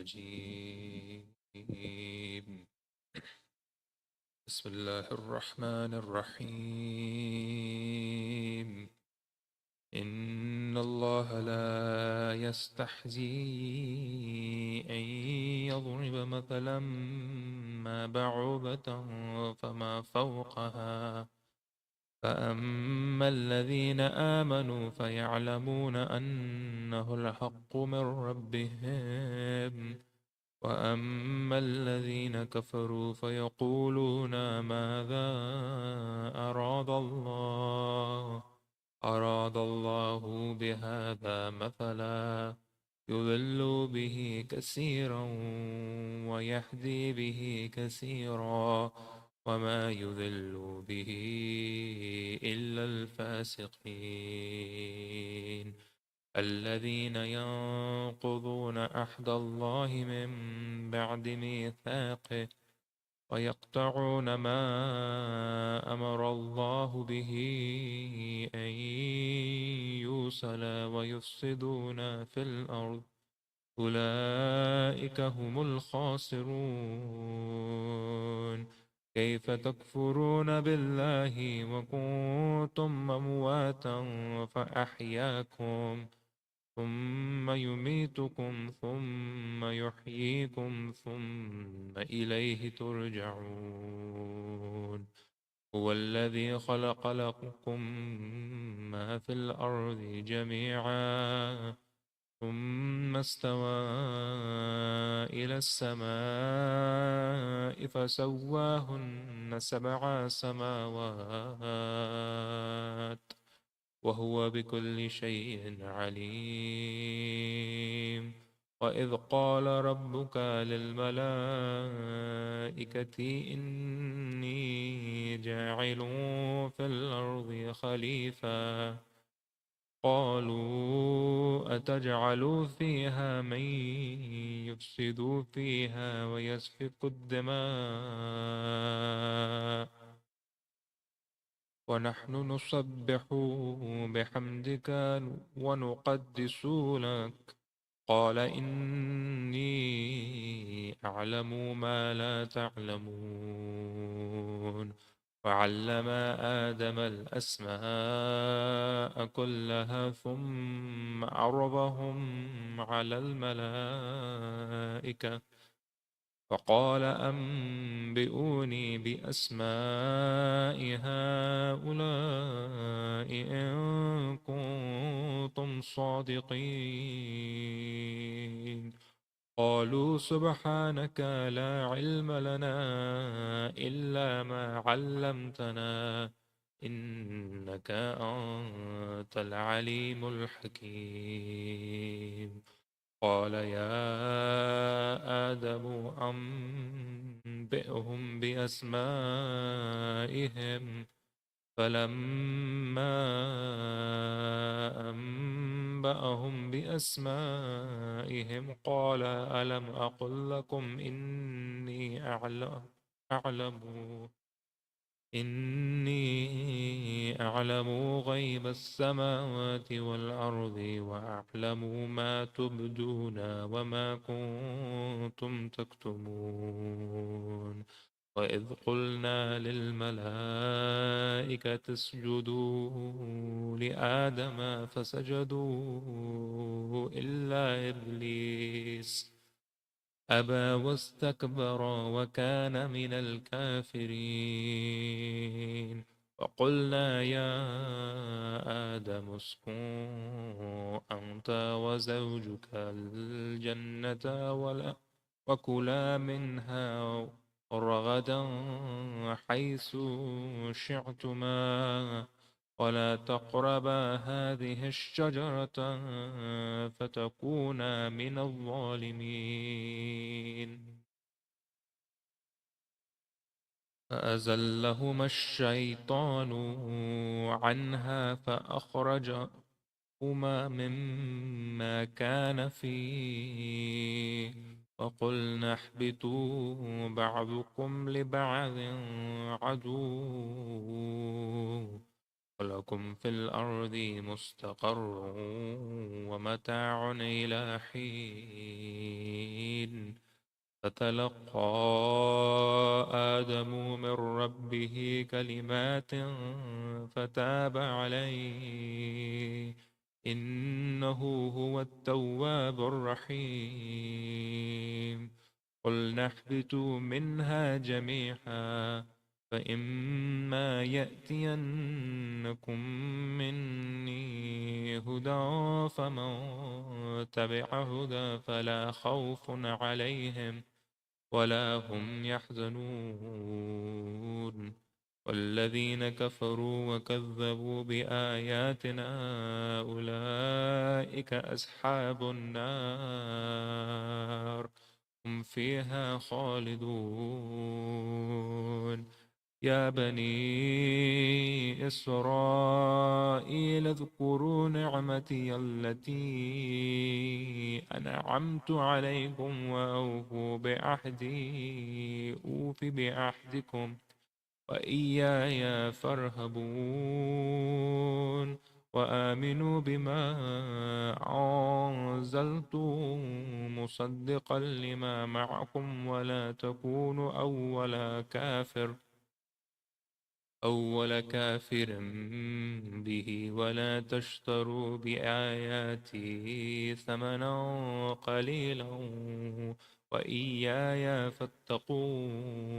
الرجيم. بسم الله الرحمن الرحيم. إن الله لا يستحيي أن يضرب مثلا ما بعوضة فما فوقها، فأما الذين آمنوا فيعلمون أنه الحق من ربهم، وأما الذين كفروا فيقولون ماذا أراد الله بهذا مثلا يضل به كثيرا ويهدي به كثيرا وما يضل به إلا الفاسقين الذين ينقضون عهد الله من بعد ميثاقه ويقطعون ما أمر الله به أن يوصل ويفسدون في الأرض أولئك هم الخاسرون. كيف تكفرون بالله وكنتم أمواتا فأحياكم ثم يميتكم ثم يحييكم ثم إليه ترجعون. هو الذي خلق لكم ما في الأرض جميعا ثم استوى إلى السماء فسواهن 7 سماوات وهو بكل شيء عليم. وإذ قال ربك للملائكة إني جاعل في الأرض خليفة قالوا أتجعل فيها من يفسد فيها ويسفك الدماء ونحن نسبح بحمدك ونقدس لك قال إني أعلم ما لا تعلمون. وعلم آدم الأسماء كلها ثم عرضهم على الملائكة فقال أنبئوني بأسماء هؤلاء إن كنتم صادقين. قالوا سبحانك لا علم لنا إلا ما علمتنا إنك أنت العليم الحكيم. قال يا آدم أنبئهم بأسمائهم فلما أنبأهم بأسمائهم قال ألم أقل لكم إني أعلم غيب السماوات والأرض وأعلم ما تبدون وما كنتم تكتمون. وإذ قلنا للملائكة اسجدوا لآدم فسجدوا إلا إبليس أبى واستكبر وكان من الكافرين. وقلنا يا آدم اسكن أنت وزوجك الجنة وكلا منها رغدا حيث شئتما ولا تقربا هذه الشجرة فتكونا من الظالمين. فأزلهما الشيطان عنها فأخرجهما مما كان فيه وقلنا اهبطوا بعضكم لبعض عدو ولكم في الأرض مستقر ومتاع إلى حين. فتلقى آدم من ربه كلمات فتاب عليه إنه هو التواب الرحيم. قلنا اهبطوا منها جميعا فإما يأتينكم مني هدى فمن تبع هدى فلا خوف عليهم ولا هم يحزنون. والذين كفروا وكذبوا بآياتنا أولئك أصحاب النار هم فيها خالدون. يا بني إسرائيل اذكروا نعمتي التي أنعمت عليكم وأوفوا بعهدي أوف بعهدكم وإياي فارهبون. وآمنوا بما أنزلت مصدقا لما معكم ولا تكونوا أول كافر به ولا تشتروا بآياتي ثمنا قليلا وإياي فاتقون.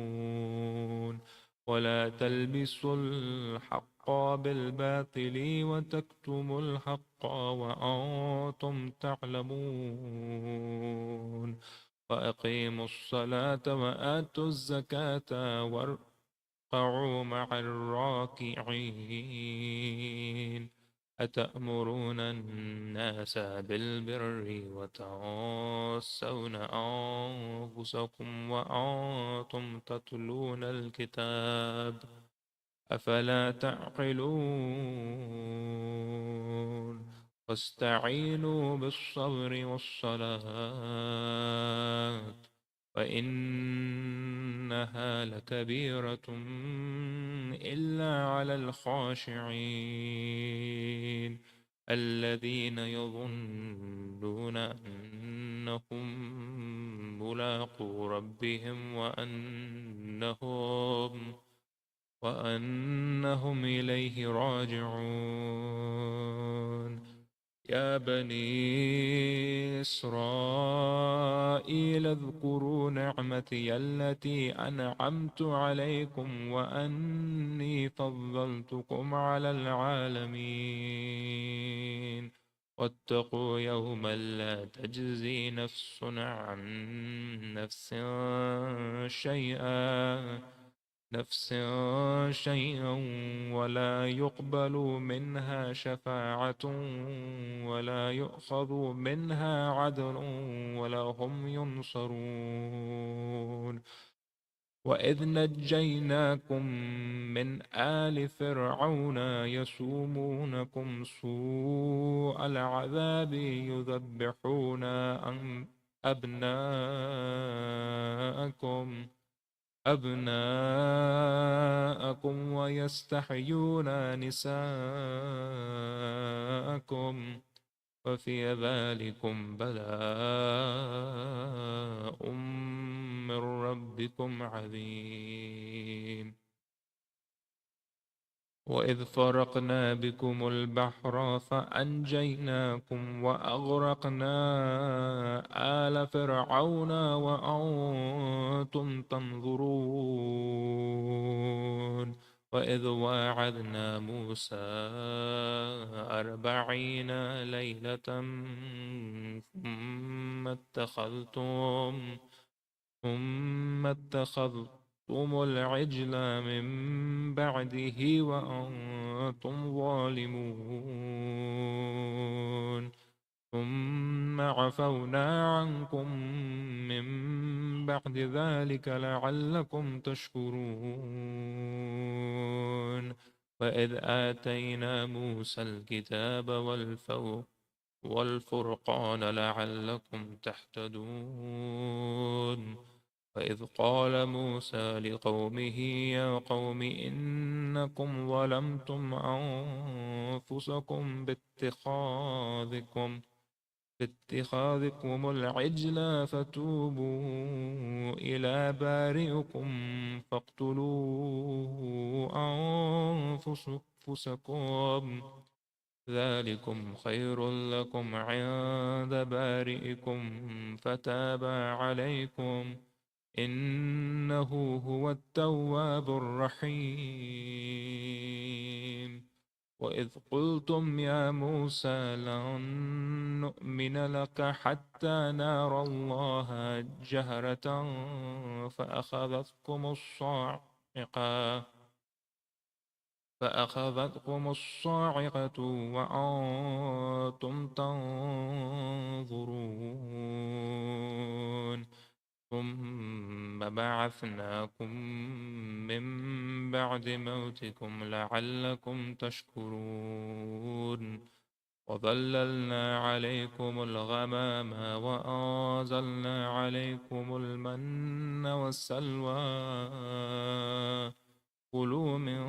ولا تلبسوا الحق بالباطل وتكتموا الحق وأنتم تعلمون. وأقيموا الصلاة وآتوا الزكاة واركعوا مع الراكعين. أتأمرون الناس بالبر وتنسون أنفسكم وأنتم تتلون الكتاب أفلا تعقلون. واستعينوا بالصبر والصلاة وإنها لكبيرة إلا على الخاشعين الذين يظنون أنهم ملاقو ربهم وأنهم إليه راجعون. يا بني إسرائيل اذكروا نعمتي التي أنعمت عليكم وأني فضلتكم على العالمين. واتقوا يوما لا تجزي نفس عن نفس شيئا ولا يقبل منها شفاعة ولا يؤخذ منها عدل ولا هم ينصرون. وإذ نجيناكم من آل فرعون يسومونكم سوء العذاب يذبحون أبناءكم ويستحيون نساءكم وفي ذلكم بلاء من ربكم عظيم. وإذ فرقنا بكم البحر فأنجيناكم وأغرقنا آل فرعون وأنتم تنظرون. وإذ واعدنا موسى 40 ليلة ثم اتخذتم العجل من بعده وأنتم ظالمون. ثم عفونا عنكم من بعد ذلك لعلكم تشكرون. وإذ آتينا موسى الكتاب والفرقان لعلكم تهتدون. وإذ قال موسى لقومه يا قوم إنكم ظلمتم أنفسكم باتخاذكم العجل فتوبوا إلى بارئكم فاقتلوا أنفسكم ذلكم خير لكم عند بارئكم فتاب عليكم إنه هو التواب الرحيم. وإذ قلتم يا موسى لن نؤمن لك حتى نرى الله جهرة فأخذتكم الصاعقة وأنتم تنظرون ثم بعثناكم من بعد موتكم لعلكم تشكرون وظللنا عليكم الغمام وأنزلنا عليكم المن والسلوى كلوا من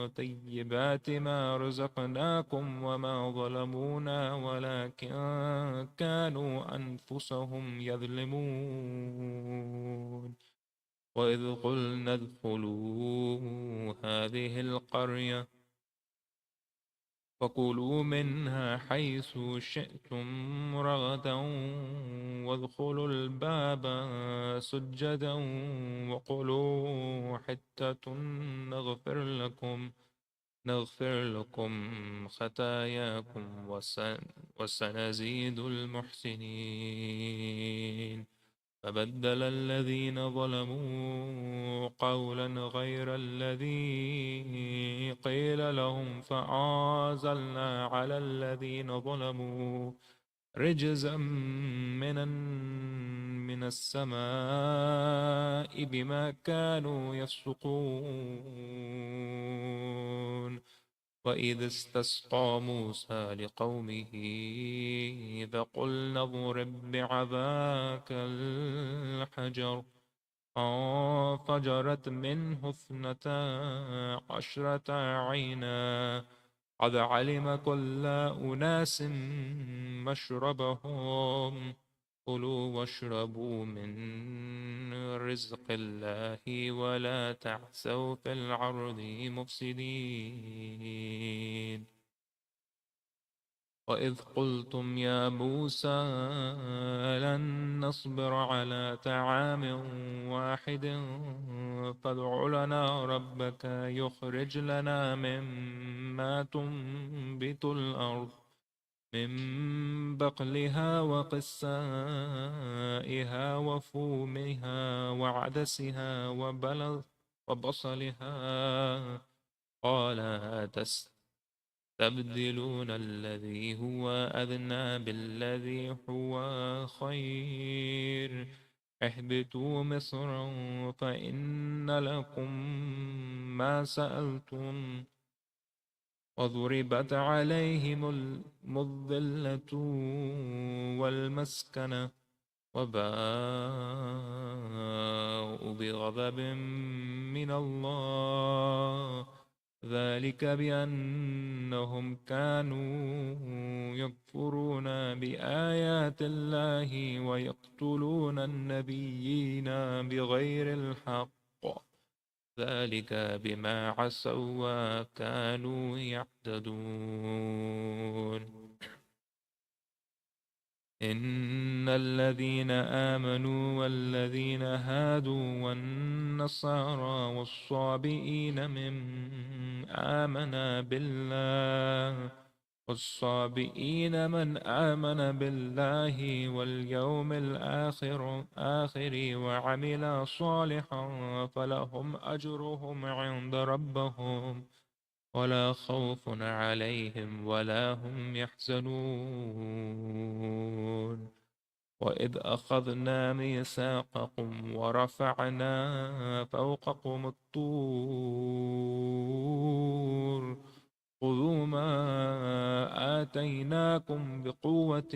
طيبات ما رزقناكم وما ظلمونا ولكن كانوا أنفسهم يظلمون. وإذ قلنا ادخلوا هذه القرية فكلوا منها حيث شئتم رغدا وادخلوا الباب سجدا وقولوا حتة نغفر لكم خطاياكم وسنزيد المحسنين. فبدل الذين ظلموا قولا غير الذي قيل لهم فأنزلنا على الذين ظلموا رجزا من السماء بما كانوا يفسقون. وإذ استسقى موسى لقومه فقلنا اضرب بعصاك الحجر فانفجرت منه 12 عينا قد علم كل أناس مشربهم كلوا واشربوا من رزق الله ولا تعثوا في الأرض مفسدين. وإذ قلتم يا موسى لن نصبر على طعام واحد فادع لنا ربك يخرج لنا مما تنبت الأرض من بقلها وقثائها وفومها وعدسها وبصلها قال تبدلون الذي هو أدنى بالذي هو خير اهبطوا مصرا فإن لكم ما سألتم وضربت عليهم الذلة والمسكنة وباءوا بغضب من الله ذلك بأنهم كانوا يكفرون بآيات الله ويقتلون النبيين بغير الحق ذلك بما عصوا وكانوا يعتدون. إن الذين آمنوا والذين هادوا والنصارى والصابئين من آمن بالله واليوم الآخر وعمل صالحا فلهم أجرهم عند ربهم ولا خوف عليهم ولا هم يحزنون. وإذ أخذنا ميثاقكم ورفعنا فوقكم الطور خذوا ما آتيناكم بقوة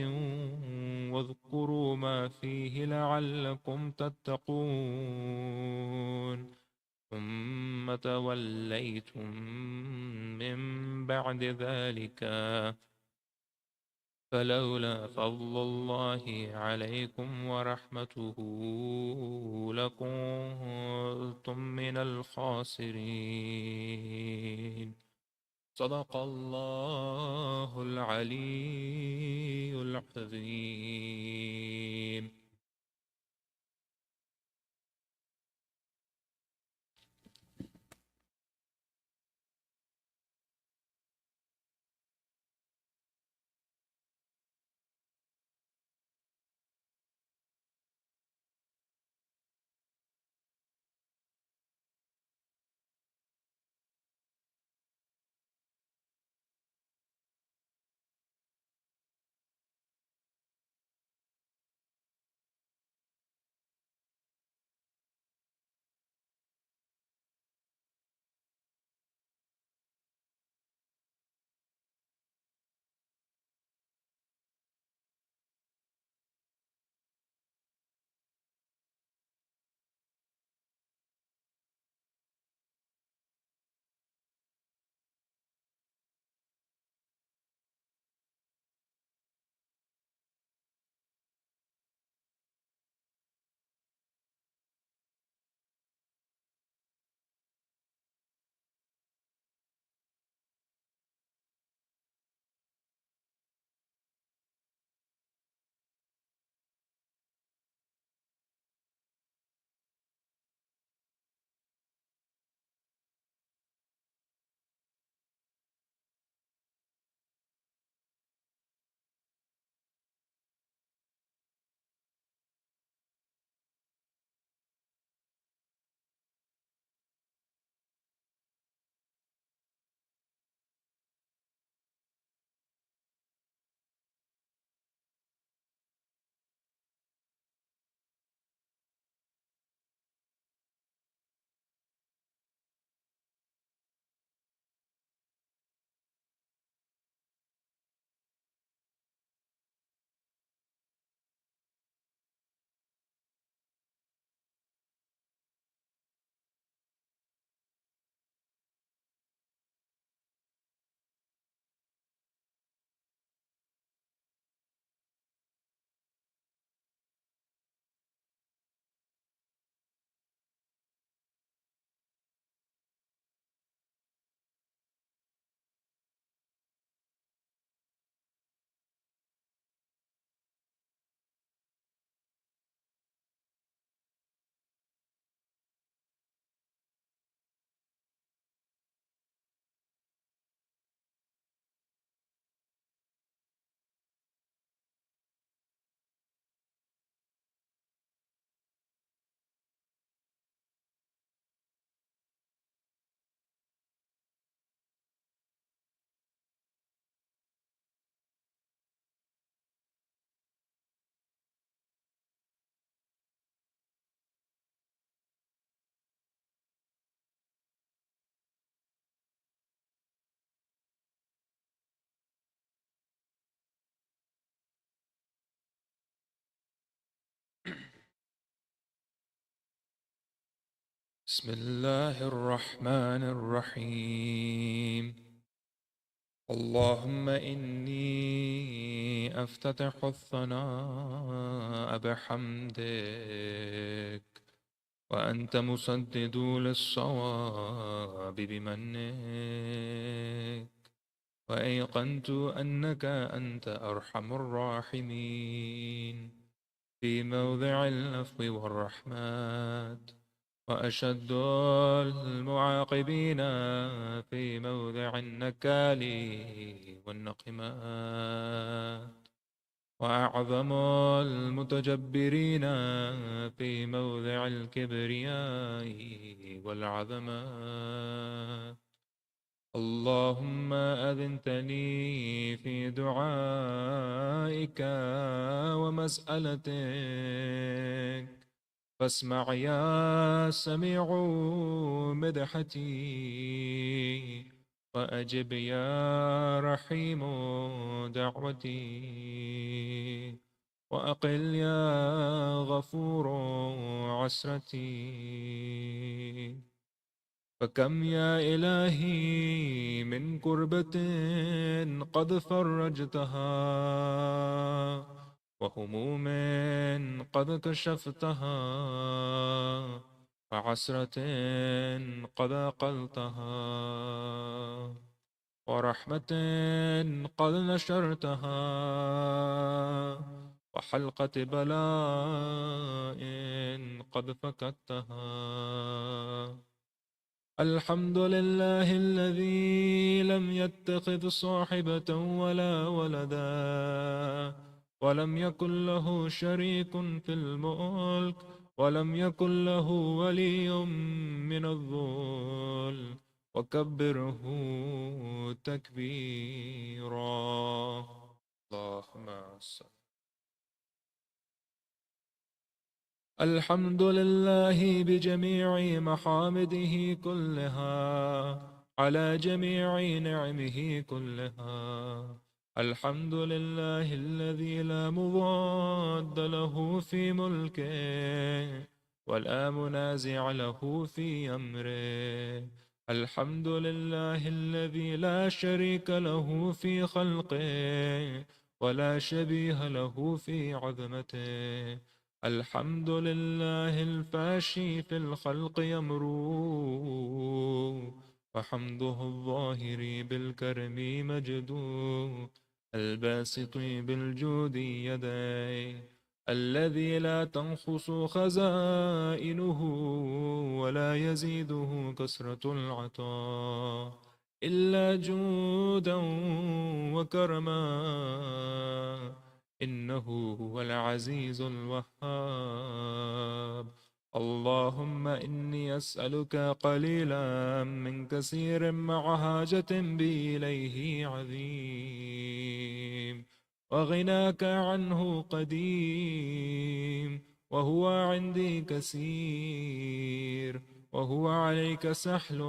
واذكروا ما فيه لعلكم تتقون ثم توليتم من بعد ذلك فلولا فضل الله عليكم ورحمته لكنتم من الخاسرين. صدق الله العلي العظيم. بسم الله الرحمن الرحيم. اللهم إني أفتتح الثناء بحمدك، وأنت مسدد للصواب بمنك، وأيقنت أنك أنت أرحم الراحمين في موضع العفو والرحمة، وأشد المعاقبين في موضع النكال والنقمات، وأعظم المتجبرين في موضع الكبرياء والعظمات. اللهم أذنت لي في دعائك ومسألتك، فاسمع يا سميع مدحتي، وأجب يا رحيم دعوتي، وأقل يا غفور عسرتي. فكم يا إلهي من كربة قد فرجتها، وهموم قد كشفتها، وعسرة قد أقلتها، ورحمة قد نشرتها، وحلقة بلاء قد فككتها. الحمد لله الذي لم يتخذ صاحبة ولا ولدا، ولم يكن له شريك في الملك، ولم يكن له ولي من الذل، وكبره تكبيرا. اللهم صل. الحمد لله بجميع محامده كلها، على جميع نعمه كلها. الحمد لله الذي لا مضاد له في ملكه، ولا منازع له في أمره. الحمد لله الذي لا شريك له في خلقه، ولا شبيه له في عظمته. الحمد لله الفاشي في الخلق يمرو، وحمده الظاهر بالكرم مجدو، الباسط بالجود يديه، الذي لا تنخص خزائنه، ولا يزيده كثرة العطاء إلا جودا وكرما. إنه هو العزيز الوهاب. اللهم إني أسألك قليلا من كثير مع حاجة بي إليه عظيم، وغناك عنه قديم، وهو عندي كثير، وهو عليك سهل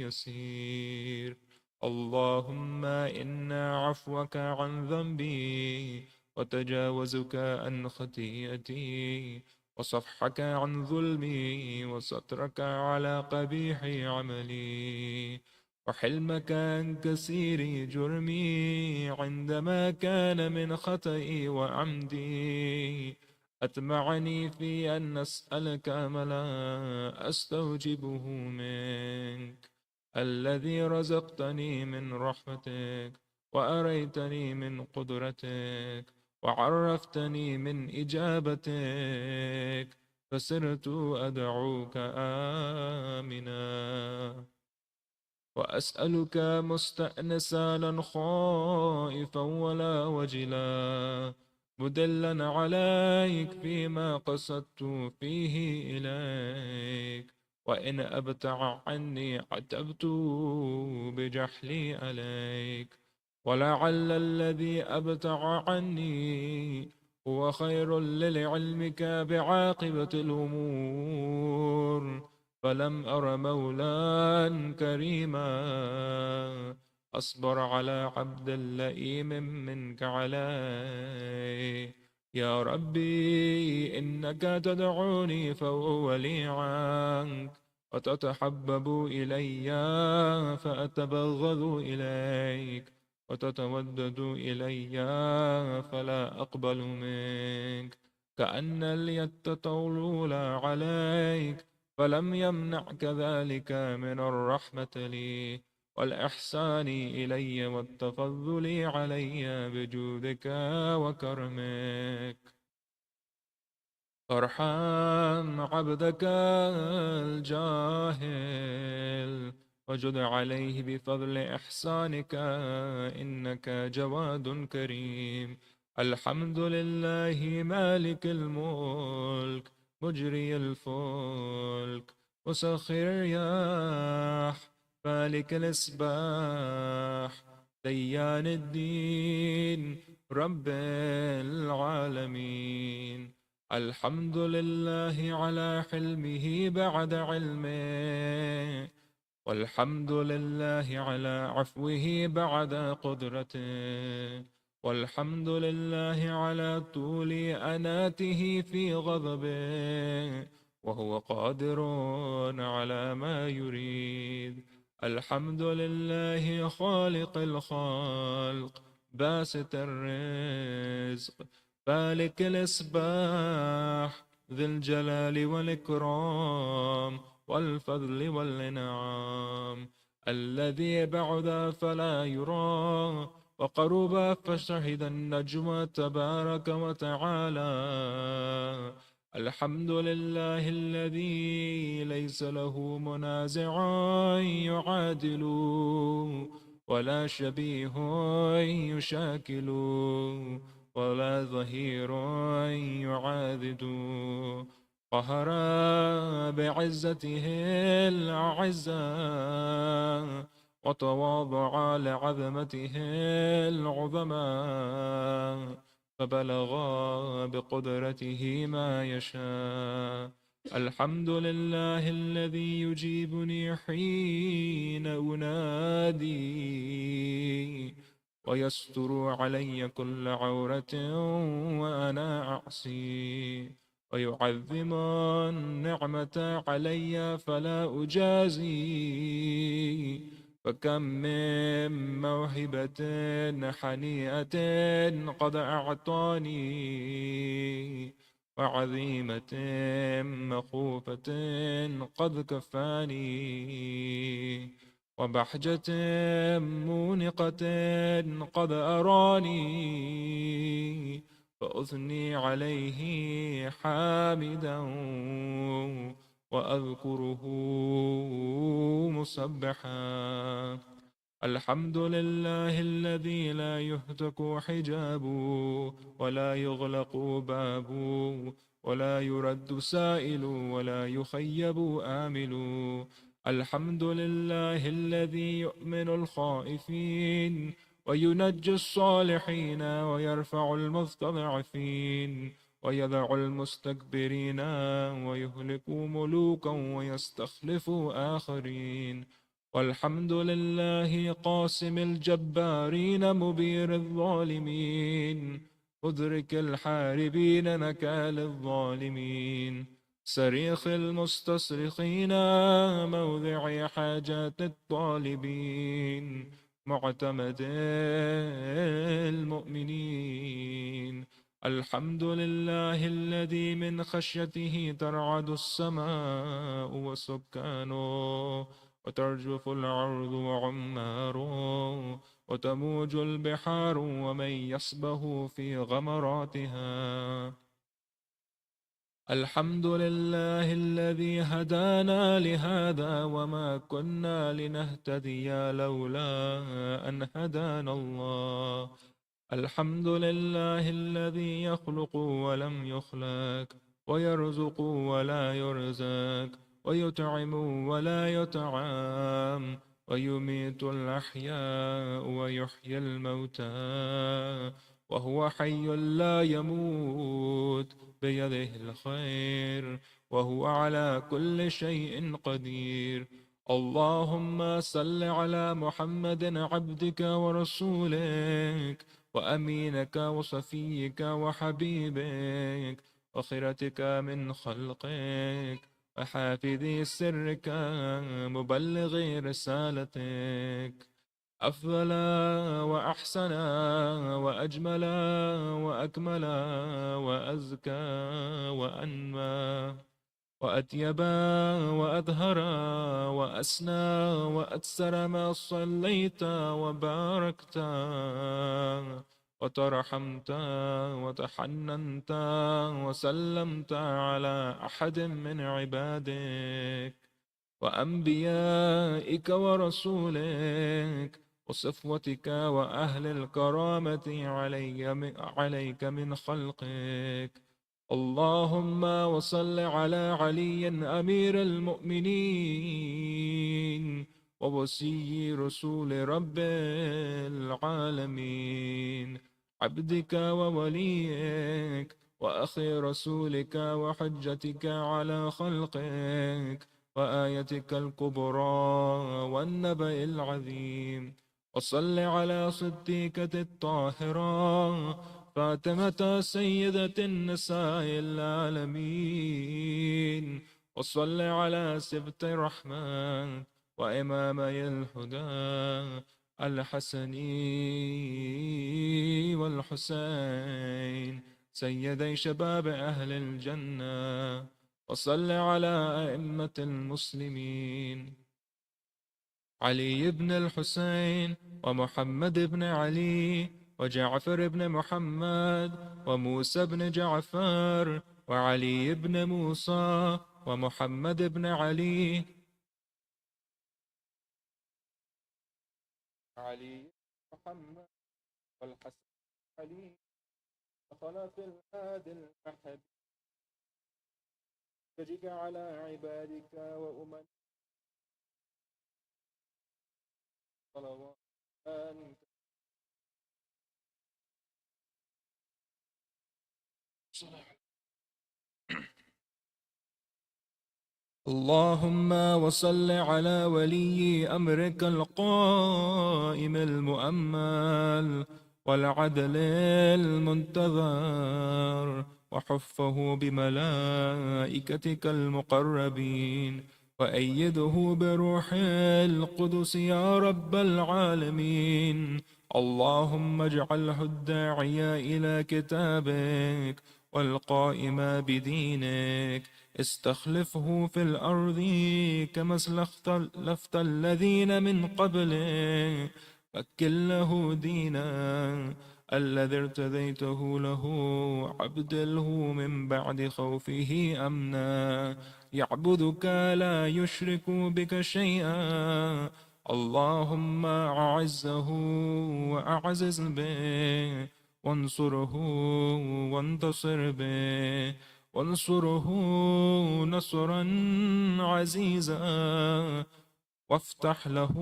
يسير. اللهم إن عفوك عن ذنبي، وتجاوزك عن خطيئتي، وصفحك عن ظلمي، وسترك على قبيح عملي، وحلمك عن كثير جرمي، عندما كان من خطئي وعمدي أتمعني في أن أسألك ما لا أستوجبه منك، الذي رزقتني من رحمتك، وأريتني من قدرتك، وعرفتني من إجابتك، فسرت أدعوك آمنا، وأسألك مستأنسا خائفا ولا وجلا، مدلا عليك فيما قصدت فيه إليك، وإن أبتع عني عتبت بجحلي عليك، ولعل الذي أبتع عني هو خير لعلمك بعاقبة الأمور، فلم أر مولا كريما أصبر على عبد لئيم منك علي. يا ربي إنك تدعوني فأولي عنك، وتتحبب إلي فأتبغض إليك، وتتودد إلي فلا أقبل منك، كأن اليد تطول عليك، فلم يمنعك ذلك من الرحمة لي والإحسان إلي والتفضل علي بجودك وكرمك. فارحم عبدك الجاهل، وجد عليه بفضل إحسانك، إنك جواد كريم. الحمد لله مالك الملك، مجري الفلك، مسخر الرياح، فالك الإصباح، ديان الدين، رب العالمين. الحمد لله على حلمه بعد علمه، والحمد لله على عفوه بعد قدرته، والحمد لله على طول أناته في غضبه، وهو قادر على ما يريد. الحمد لله خالق الخلق باسط الرزق فالك الإصباح ذي الجلال والإكرام والفضل والإنعام، الذي بعد فلا يرى وقرب فشهد النجم تبارك وتعالى. الحمد لله الذي ليس له منازع يعادل ولا شبيه يشاكل ولا ظهير يعاذد، قهر بعزته الأعزة وتواضع لعظمته العظمى فبلغ بقدرته ما يشاء. الحمد لله الذي يجيبني حين أنادي ويستر علي كل عورة وأنا أعصي، ويعظم النعمة علي فلا أجازي. فكم من موهبة حنيئة قد أعطاني، وعظيمة مخوفة قد كفاني، وبحجة مونقة قد أراني، فأثني عليه حامدا وأذكره مسبحا. الحمد لله الذي لا يهتك حجابه ولا يغلق بابه ولا يرد سائل ولا يخيب آمل. الحمد لله الذي يؤمن الخائفين وينجي الصالحين ويرفع المستضعفين ويضع المستكبرين ويهلك ملوكا ويستخلف آخرين. والحمد لله قاسم الجبارين مبير الظالمين مدرك الحاربين نكال الظالمين صريخ المستصرخين موضع حاجات الطالبين معتمد المؤمنين. الحمد لله الذي من خشيته ترعد السماء وسكانه وترجف الأرض وعماره وتموج البحار ومن يصبه في غمراتها. الحمد لله الذي هدانا لهذا وما كنا لنهتدي لولا أن هدانا الله. الحمد لله الذي يخلق ولم يخلق ويرزق ولا يرزق ويطعم ولا يطعم ويميت الأحياء ويحيي الموتى وهو حي لا يموت بيده الخير وهو على كل شيء قدير. اللهم صل على محمد عبدك ورسولك وأمينك وصفيك وحبيبك وخيرتك من خلقك وحافظي سرك مبلغ رسالتك، أفضل وأحسن وأجمل وأكمل وأزكى وأنمى وأطيب وأظهر وأسنى وأكثر ما صليت وباركت وترحمت وتحننت وسلمت على أحد من عبادك وأنبيائك ورسولك وصفوتك وأهل الكرامة عليك من خلقك. اللهم وصل على علي أمير المؤمنين ووصي رسول رب العالمين عبدك ووليك وأخي رسولك وحجتك على خلقك وآيتك الكبرى والنبأ العظيم. وصل على صديقة الطاهرة فاطمة سيدة النساء العالمين وصل على سبط الرحمن وإمامي الهدى الحسن والحسين سيدي شباب أهل الجنة. وصل على أئمة المسلمين علي بن الحسين ومحمد بن علي وجعفر بن محمد وموسى بن جعفر وعلي بن موسى ومحمد بن علي محمد والحسن علي وخلف الهادي الأحد تجد على عبادك وأمم صلوات اللهم وصل على ولي أمرك القائم المؤمل والعدل المنتظر وحفه بملائكتك المقربين وأيده بروح القدس يا رب العالمين. اللهم اجعله الداعي إلى كتابك والقائم بدينك استخلفه في الأرض كما استخلفت الذين من قبله أكل له دينا الذي ارتديته له عبدله من بعد خوفه أمنا يعبدك لا يشرك بك شيئا. اللهم أعزه وأعزز به وانصره وانتصر به وانصره نصرا عزيزا وافتح له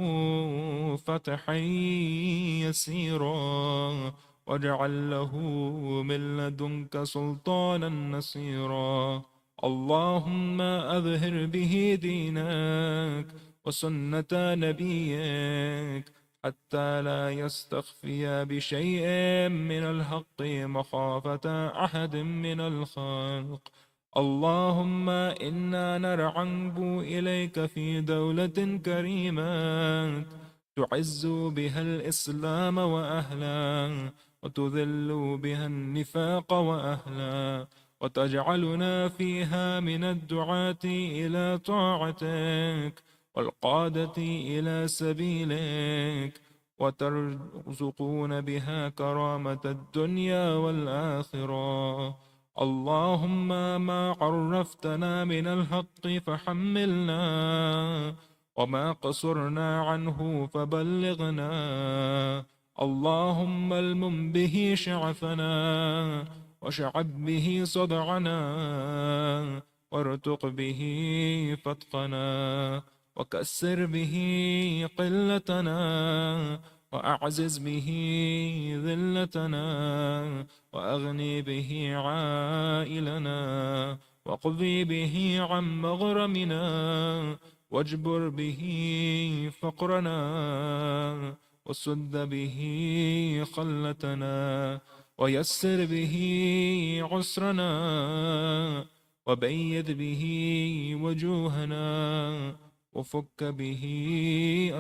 فتحا يسيرا واجعل له من لدنك سلطانا نصيرا. اللهم أظهر به دينك وسنة نبيك حتى لا يستخفي بشيء من الحق مخافة أحد من الخلق. اللهم إنا نرغب إليك في دولة كريمة تعز بها الإسلام وأهله وتذل بها النفاق وأهله وتجعلنا فيها من الدعاة إلى طاعتك والقادة إلى سبيلك وترزقون بها كرامة الدنيا والآخرة. اللهم ما عرفتنا من الحق فحملنا وما قصرنا عنه فبلغنا. اللهم المم به شعفنا وشعب به صدعنا وارتق به فتقنا وكسر به قلتنا وأعزز به ذلتنا وأغني به عائلنا واقضي به عن مغرمنا واجبر به فقرنا وسد به خلتنا ويسر به عسرنا وبيد به وجوهنا وفك به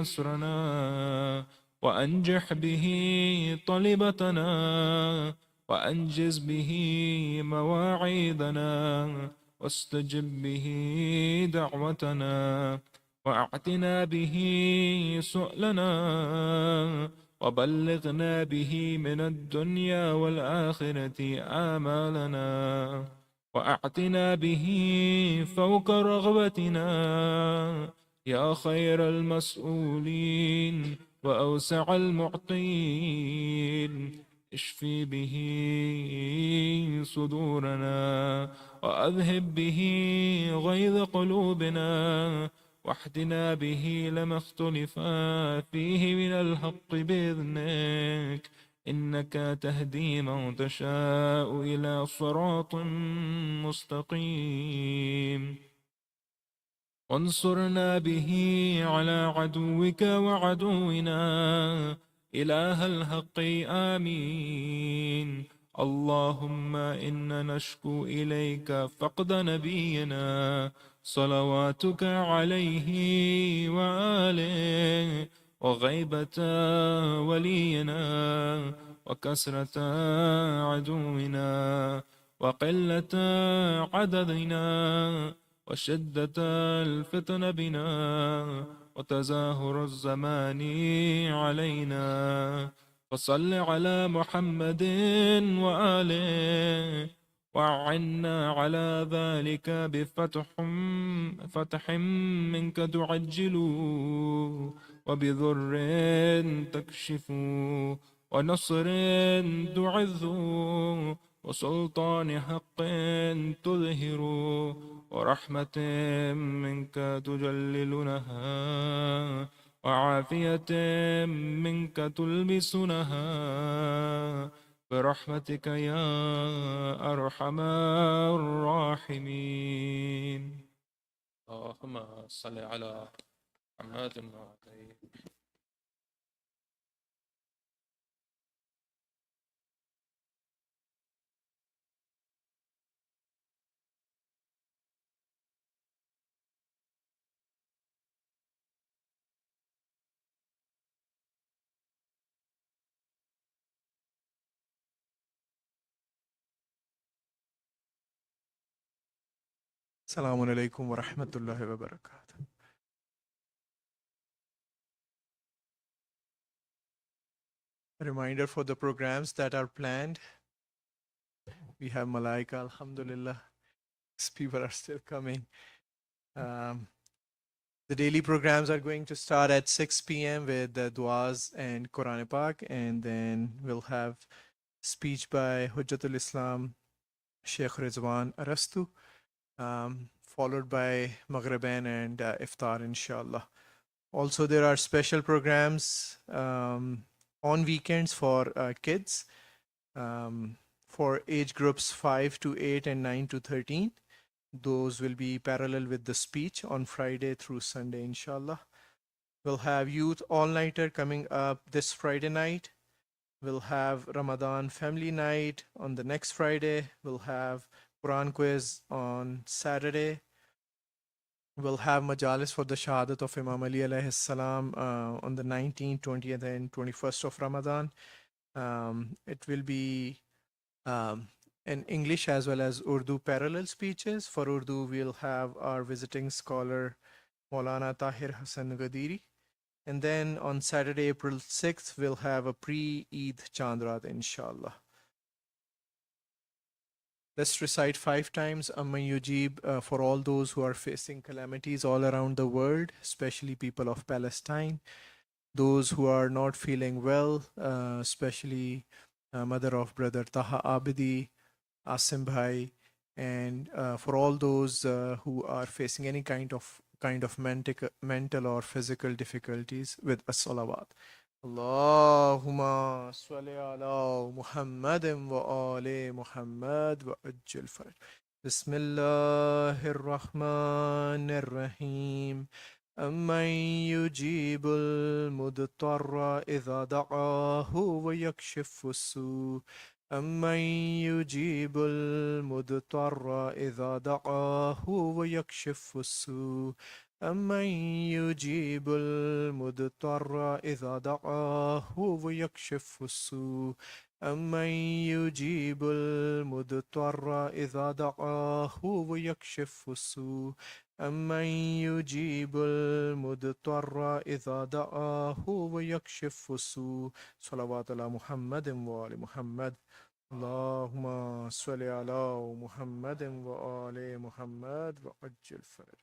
أسرنا وأنجح به طلبتنا وأنجز به مواعيدنا واستجب به دعوتنا وأعتنا به سؤلنا وبلغنا به من الدنيا والآخرة آمالنا وأعتنا به فوق رغبتنا يا خير المسؤولين وأوسع المعطين. اشفي به صدورنا وأذهب به غيظ قلوبنا واحدنا به لما اختلف فيه من الحق بإذنك إنك تهدي من تشاء إلى صراط مستقيم. وانصرنا به على عدوك وعدونا إله الحق آمين. اللهم إنا نشكو إليك فقد نبينا صلواتك عليه وآله وغيبة ولينا وكسرة عدونا وقلة عددنا وشدة الفتن بنا وتزاهر الزمان علينا فصل على محمد وآله وعنا على ذلك فتح منك تعجل وبذر تكشف ونصر تعز وسلطان حق تظهر ورحمة منك تجللنها وعافية منك تلبسنها برحمتك يا أرحم الراحمين. اللهم صل على محمد وعلى Assalamu alaikum wa rahmatullahi wa barakatuh. A reminder for the programs that are planned. We have Malaika, Alhamdulillah. People are still coming. The daily programs are going to start at 6 p.m. with the duas and Quran Pak, and then we'll have speech by Hujjatul Islam, Sheikh Rizwan Arastu, followed by Maghriban and Iftar, inshallah. Also, there are special programs on weekends for kids for age groups 5 to 8 and 9 to 13. Those will be parallel with the speech on Friday through Sunday, inshallah. We'll have youth all-nighter coming up this Friday night. We'll have Ramadan family night on the next Friday. We'll have Quran quiz on Saturday. We'll have majalis for the shahadat of Imam Ali alayhi salam on the 19th, 20th, and 21st of Ramadan. It will be in English as well as Urdu parallel speeches. For Urdu, we'll have our visiting scholar Maulana Tahir Hassan Gadiri. And then on Saturday, April 6th, we'll have a pre-Eid Chandrat, inshallah. Let's recite 5 times Amma Yujib for all those who are facing calamities all around the world, especially people of Palestine, those who are not feeling well, especially mother of brother Taha Abidi, Asim Bhai, and for all those who are facing any kind of mental or physical difficulties with as-salawat. Allahumma salli ala Muhammadin wa ali Muhammad wa ajil faraj. Bismillahir Rahmanir Rahim. أمن يجيب المضطر إذا دعاه ويكشف السوء أمن يجيب المضطر إذا دعاه ويكشف السوء أمن يجيب المضطر إذا دعاه ويكشف السوء أمن يجيب المضطر إذا دعاه ويكشف السوء أمن يجيب المضطر إذا دعاه ويكشف السوء صلوات على محمد وآل محمد اللهم صل على محمد وآل محمد وعجل فرج.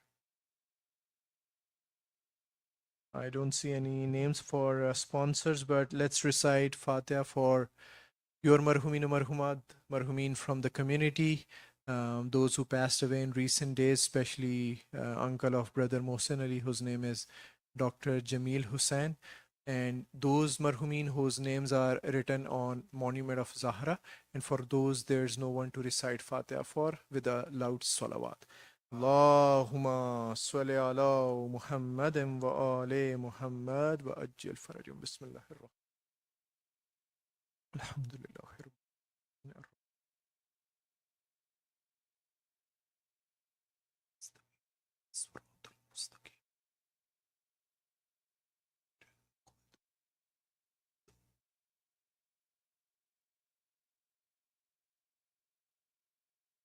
I don't see any names for sponsors, but let's recite Fatiha for your marhumin marhumin from the community, those who passed away in recent days, especially uncle of brother Mohsen Ali, whose name is Dr. Jamil Hussain, and those marhumin whose names are written on monument of Zahra, and for those there's no one to recite Fatiha for with a loud salawat. Allahumma salli ala Muhammadin wa ali Muhammad wa ajil farajum. Bismillahir Rahmanir Rahim. Alhamdulillah.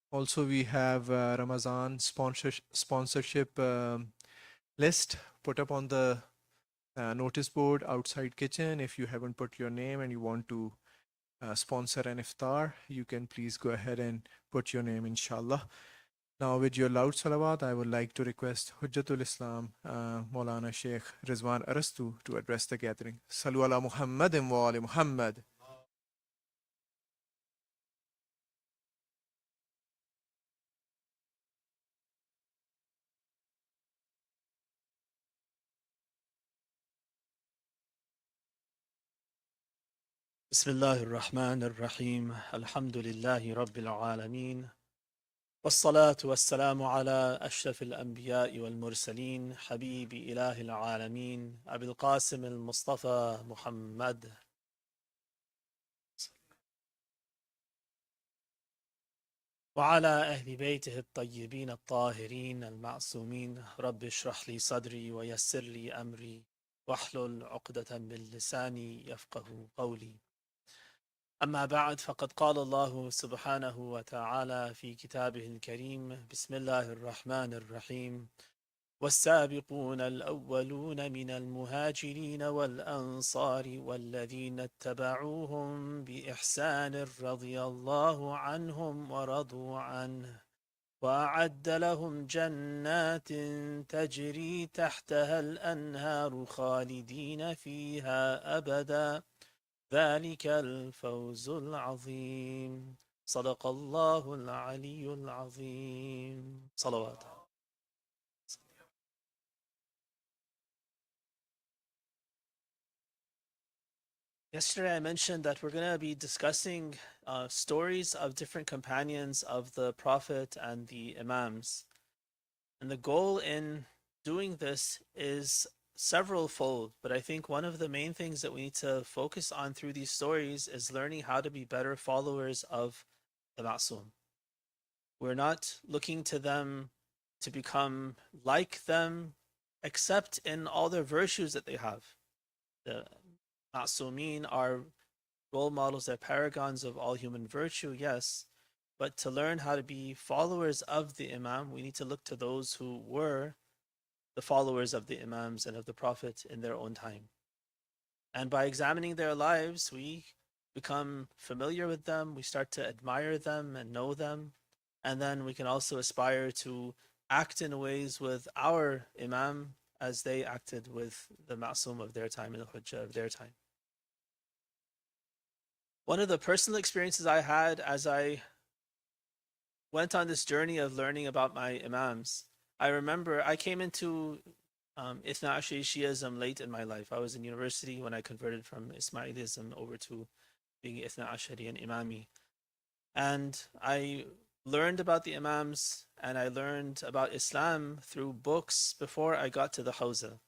Also, we have Ramadan sponsorship list put up on the notice board outside kitchen. If you haven't put your name and you want to sponsor an iftar, you can please go ahead and put your name, inshallah. Now, with your loud salawat, I would like to request Hujjatul Islam, Maulana Sheikh Rizwan Arastu, to address the gathering. Salu ala Muhammadin wa ali Muhammad. بسم الله الرحمن الرحيم الحمد لله رب العالمين والصلاة والسلام على أشرف الأنبياء والمرسلين حبيب إله العالمين أبي القاسم المصطفى محمد وعلى أهل بيته الطيبين الطاهرين المعصومين رب اشرح لي صدري ويسر لي أمري واحلل عقدة من لساني يفقه قولي أما بعد فقد قال الله سبحانه وتعالى في كتابه الكريم بسم الله الرحمن الرحيم والسابقون الأولون من المهاجرين والأنصار والذين اتبعوهم بإحسان رضي الله عنهم ورضوا عنه وأعد لهم جنات تجري تحتها الأنهار خالدين فيها أبداً ذلك الفوز العظيم صدق الله العلي العظيم صلوات. Yesterday I mentioned that we're going to be discussing stories of different companions of the Prophet and the Imams. And the goal in doing this is several fold, but I think one of the main things that we need to focus on through these stories is learning how to be better followers of the Ma'soom. We're not looking to them to become like them, except in all their virtues that they have. The Ma'soomin are role models, they're paragons of all human virtue, yes, but to learn how to be followers of the Imam, we need to look to those who were the followers of the Imams and of the Prophet in their own time. And by examining their lives, we become familiar with them, we start to admire them and know them, and then we can also aspire to act in ways with our Imam as they acted with the Ma'soom of their time and the Hujjah of their time. One of the personal experiences I had as I went on this journey of learning about my Imams, I remember I came into Ithna Ashari Shi'ism late in my life. I was in university when I converted from Ismailism over to being Ithna Ashari and Imami. And I learned about the Imams and I learned about Islam through books before I got to the Hawza.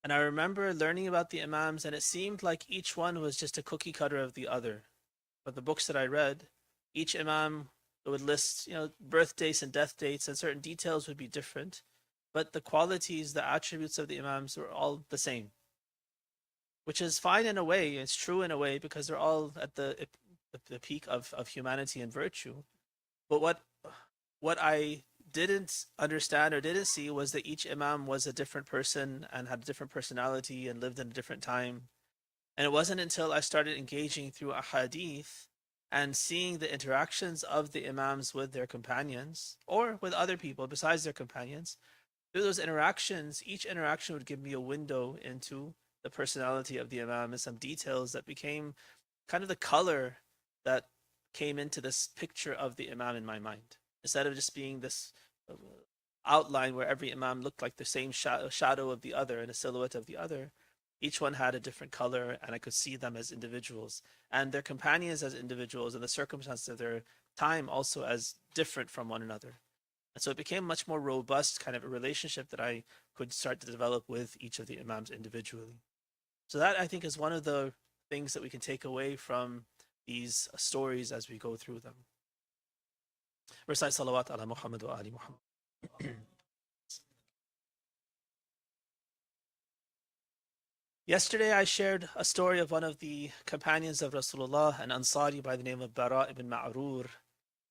And I remember learning about the Imams, and it seemed like each one was just a cookie cutter of the other. But the books that I read, each Imam would list, birth dates and death dates, and certain details would be different. But the qualities, the attributes of the Imams were all the same, which is fine in a way. It's true in a way because they're all at the peak of humanity and virtue. But what I didn't understand or didn't see was that each Imam was a different person and had a different personality and lived in a different time. And it wasn't until I started engaging through a hadith and seeing the interactions of the Imams with their companions or with other people besides their companions, through those interactions, each interaction would give me a window into the personality of the Imam and some details that became kind of the color that came into this picture of the Imam in my mind. Instead of just being this outline where every Imam looked like the same shadow of the other and a silhouette of the other, each one had a different color, and I could see them as individuals and their companions as individuals and the circumstances of their time also as different from one another. And so it became much more robust kind of a relationship that I could start to develop with each of the Imams individually. So that, I think, is one of the things that we can take away from these stories as we go through them. Recite salawat ala Muhammad wa ali Muhammad. Yesterday I shared a story of one of the companions of Rasulullah, an Ansari by the name of Bara ibn Ma'rur.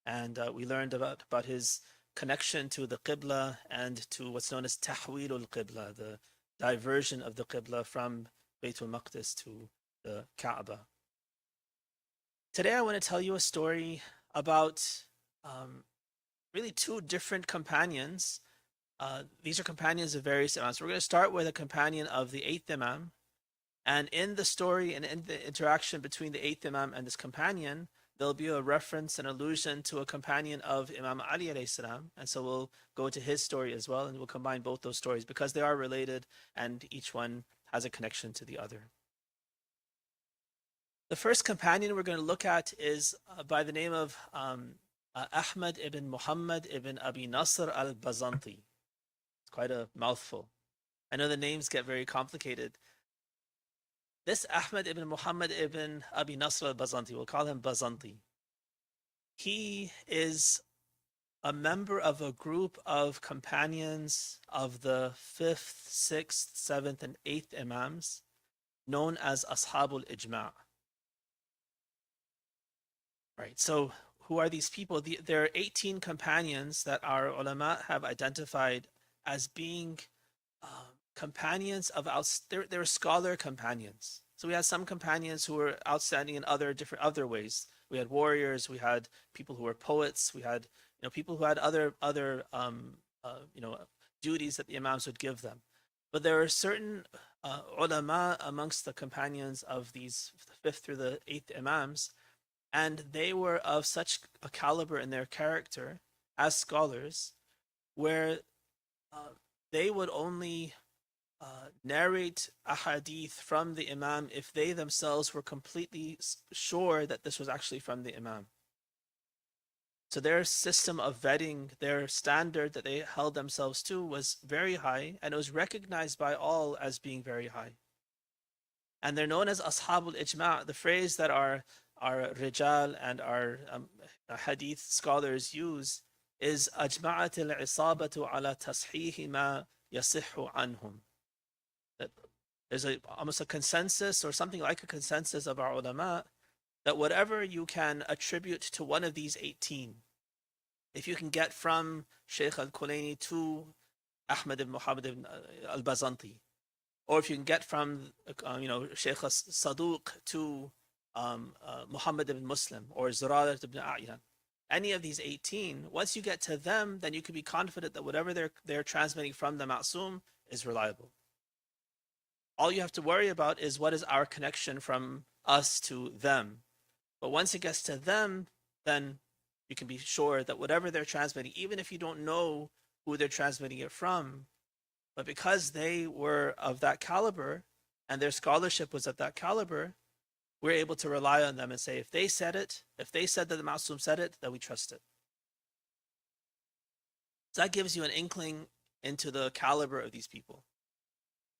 and we learned about his connection to the Qibla and to what's known as Tahwilul Qibla, the diversion of the Qibla from Baytul Maqdis to the Kaaba. Today I want to tell you a story about really two different companions. These are companions of various imams. We're going to start with a companion of the eighth imam. And in the story and in the interaction between the eighth imam and this companion, there'll be a reference, an allusion to a companion of Imam Ali alayhi salam. And so we'll go to his story as well, and we'll combine both those stories because they are related and each one has a connection to the other. The first companion we're going to look at is by the name of Ahmad ibn Muhammad ibn Abi Nasr al-Bazanti. It's quite a mouthful. I know the names get very complicated. This Ahmad ibn Muhammad ibn Abi Nasr al-Bazanti, we'll call him Bazanti. He is a member of a group of companions of the 5th, 6th, 7th, and 8th Imams known as Ashabul Ijma'. Right, so who are these people? There are 18 companions that our ulama have identified as being companions of they're scholar companions. So we had some companions who were outstanding in other ways. We had warriors, we had people who were poets, we had people who had other duties that the imams would give them. But there are certain ulama amongst the companions of these 5th through the 8th imams, and they were of such a caliber in their character as scholars, where they would only narrate a hadith from the imam if they themselves were completely sure that this was actually from the imam. So their system of vetting, their standard that they held themselves to was very high, and it was recognized by all as being very high. And they're known as Ashabul Ijma'. The phrase that our Rijal and our hadith scholars use is أجمعت العصابة على تصحيح ما يصح عنهم. That there's almost a consensus or something like a consensus of our ulama that whatever you can attribute to one of these 18, if you can get from Shaykh al-Kulaini to Ahmad ibn Muhammad ibn al-Bazanti, or if you can get from Shaykh Saduq to Muhammad ibn Muslim or Zurarat ibn A'yan, any of these 18, once you get to them, then you can be confident that whatever they're transmitting from the Ma'soom is reliable. All you have to worry about is what is our connection from us to them. But once it gets to them, then you can be sure that whatever they're transmitting, even if you don't know who they're transmitting it from, but because they were of that caliber and their scholarship was of that caliber, we're able to rely on them and say, if they said it, if they said that the Ma'soom said it, then we trust it. So that gives you an inkling into the caliber of these people.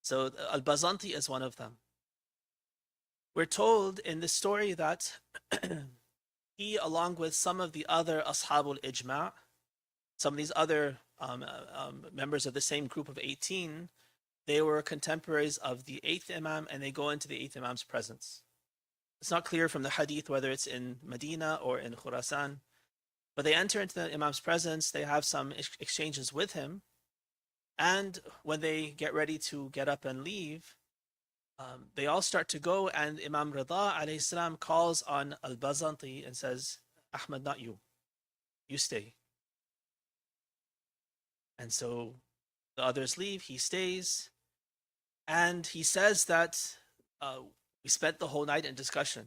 So Al-Bazanti is one of them. We're told in the story that he, along with some of the other Ashabul Ijma', some of these other members of the same group of 18, they were contemporaries of the 8th Imam, and they go into the 8th Imam's presence. It's not clear from the hadith whether it's in Medina or in Khurasan, but they enter into the Imam's presence, they have some exchanges with him, and when they get ready to get up and leave, they all start to go, and Imam Rida alayhi salam calls on Al-Bazanti and says, Ahmad, not you. You stay. And so the others leave, he stays, and he says that we spent the whole night in discussion.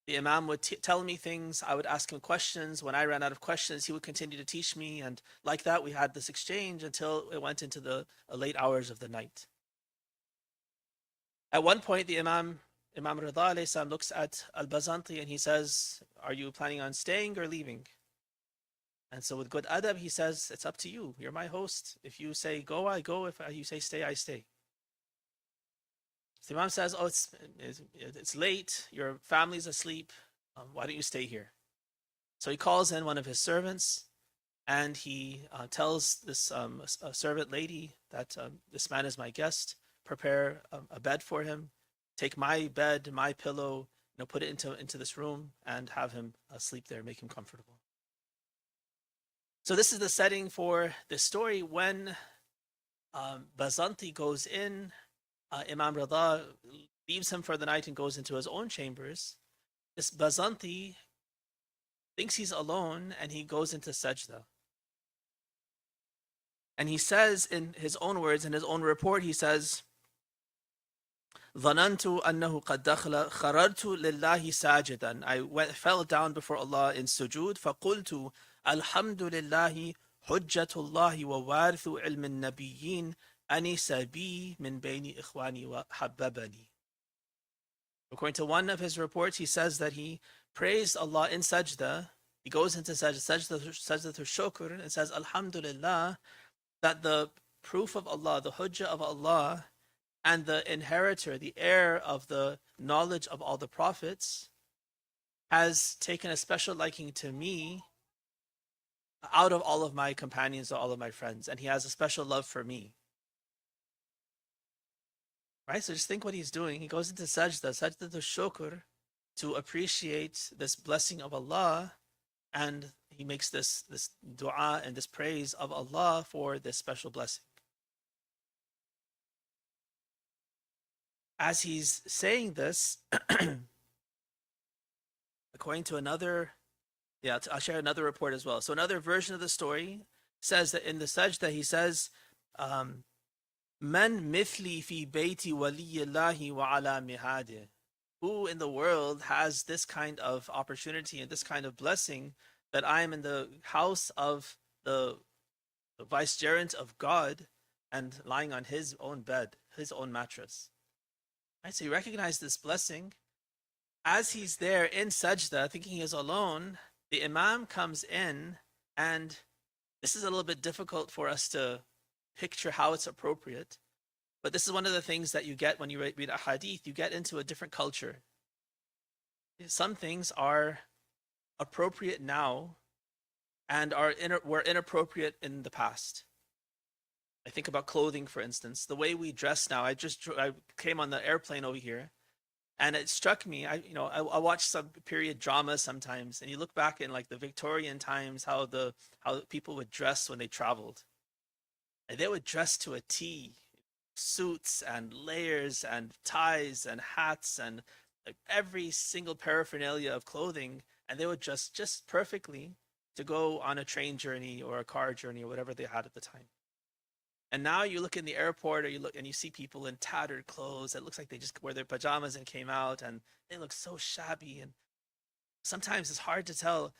The Imam would tell me things, I would ask him questions. When I ran out of questions, he would continue to teach me, and like that we had this exchange until it went into the late hours of the night. At one point, the Imam Rida alayhi salam looks at Al-Bazanti and he says, are you planning on staying or leaving? And so with good adab, he says, it's up to you. You're my host. If you say go, I go. If you say stay, I stay. So the Imam says, oh, it's late. Your family's asleep. Why don't you stay here? So he calls in one of his servants, and he tells this servant lady that this man is my guest. Prepare a bed for him. Take my bed, my pillow, put it into this room, and have him sleep there. Make him comfortable. So this is the setting for the story when Bazanti goes in. Imam Rida leaves him for the night and goes into his own chambers. This Bazanti thinks he's alone and he goes into sajda. And he says in his own words, in his own report, he says, ظننت أنه قد دخل خررت لله ساجدا. I fell down before Allah in sujood. فقلت الحمد لله حجة الله ووارث علم النبيين أنس بي من بين إخواني وحببني. According to one of his reports, he says that he praised Allah in sajda. He goes into sajda to shukr and says, Alhamdulillah, that the proof of Allah, the hujjah of Allah, and the inheritor, the heir of the knowledge of all the prophets, has taken a special liking to me out of all of my companions or all of my friends, and he has a special love for me. Right? So just think what he's doing. He goes into sajda to shukr, to appreciate this blessing of Allah, and he makes this dua and this praise of Allah for this special blessing. As he's saying this, according to another, I'll share another report as well. So another version of the story says that in the sajda he says, Man mithli fi bayti waliyillahi wa ala mihadih. Who in the world has this kind of opportunity and this kind of blessing that I am in the house of the vicegerent of God and lying on his own bed, his own mattress. Right? So you recognize this blessing. As he's there in sajda, thinking he is alone, the imam comes in, and this is a little bit difficult for us to picture how it's appropriate. But this is one of the things that you get when you read a hadith. You get into a different culture. Some things are appropriate now and were inappropriate in the past. I think about clothing, for instance. The way we dress now. I came on the airplane over here, and it struck me. I watch some period dramas sometimes, and you look back in like the Victorian times, how people would dress when they traveled, and they would dress to a T, suits and layers and ties and hats and like every single paraphernalia of clothing, and they would dress just perfectly to go on a train journey or a car journey or whatever they had at the time. And now you look in the airport, or you look and you see people in tattered clothes. It looks like they just wore their pajamas and came out, and they look so shabby. And sometimes it's hard to tell.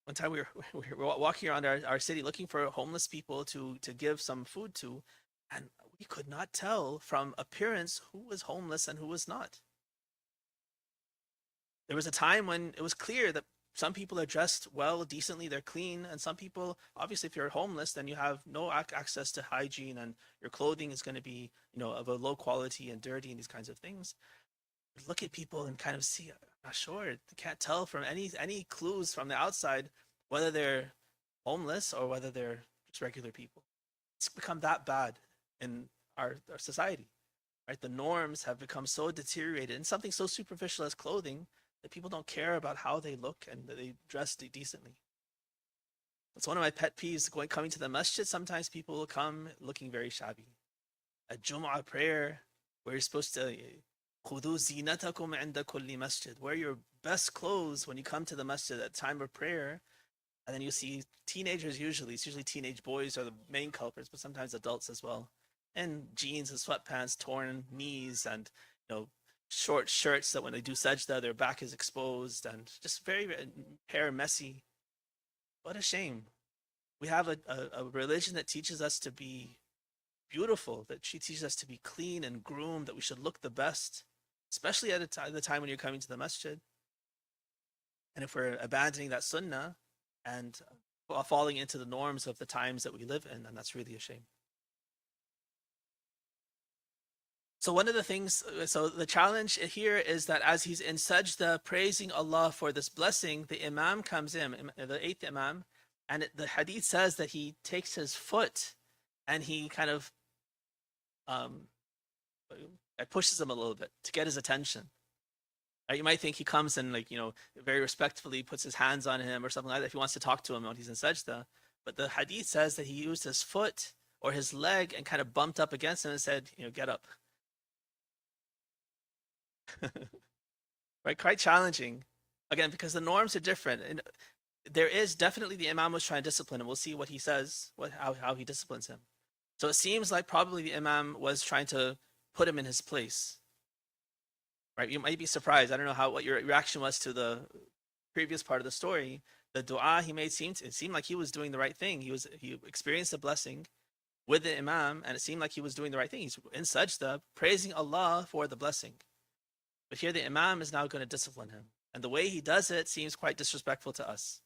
One time we were walking around our city looking for homeless people to give some food to, and we could not tell from appearance who was homeless and who was not. There was a time when it was clear that some people are dressed well, decently, they're clean, and some people, obviously, if you're homeless, then you have no access to hygiene, and your clothing is going to be, of a low quality and dirty and these kinds of things. Look at people and kind of see, I'm not sure, can't tell from any clues from the outside whether they're homeless or whether they're just regular people. It's become that bad in our society, right? The norms have become so deteriorated, and something so superficial as clothing, that people don't care about how they look and that they dress decently. It's one of my pet peeves, coming to the masjid. Sometimes people will come looking very shabby. A Jum'ah prayer where you're supposed to خُذُوا زِينَتَكُمْ عِنْدَ كُلِّ masjid. Wear your best clothes when you come to the masjid at time of prayer. And then you see teenagers it's usually teenage boys are the main culprits, but sometimes adults as well. And jeans and sweatpants, torn knees, and short shirts that when they do sajda, their back is exposed, and just very, very hair messy. What a shame. We have a religion that teaches us to be beautiful, that she teaches us to be clean and groomed, that we should look the best, especially at the time when you're coming to the masjid. And if we're abandoning that sunnah and falling into the norms of the times that we live in, then that's really a shame. So one of the things, so the challenge here is that as he's in sajda praising Allah for this blessing, the imam comes in, the 8th imam, and the hadith says that he takes his foot and he kind of pushes him a little bit to get his attention. Right? You might think he comes and like, very respectfully puts his hands on him or something like that if he wants to talk to him when he's in sajda. But the hadith says that he used his foot or his leg and kind of bumped up against him and said, get up. Right? Quite challenging. Again, because the norms are different. And there is definitely the imam was trying to discipline him. We'll see what he says, how he disciplines him. So it seems like probably the imam was trying to put him in his place. Right? You might be surprised. I don't know what your reaction was to the previous part of the story. The dua he made it seemed like he was doing the right thing. He experienced a blessing with the imam, and it seemed like he was doing the right thing. He's in sajda, praising Allah for the blessing. But here the imam is now going to discipline him. And the way he does it seems quite disrespectful to us.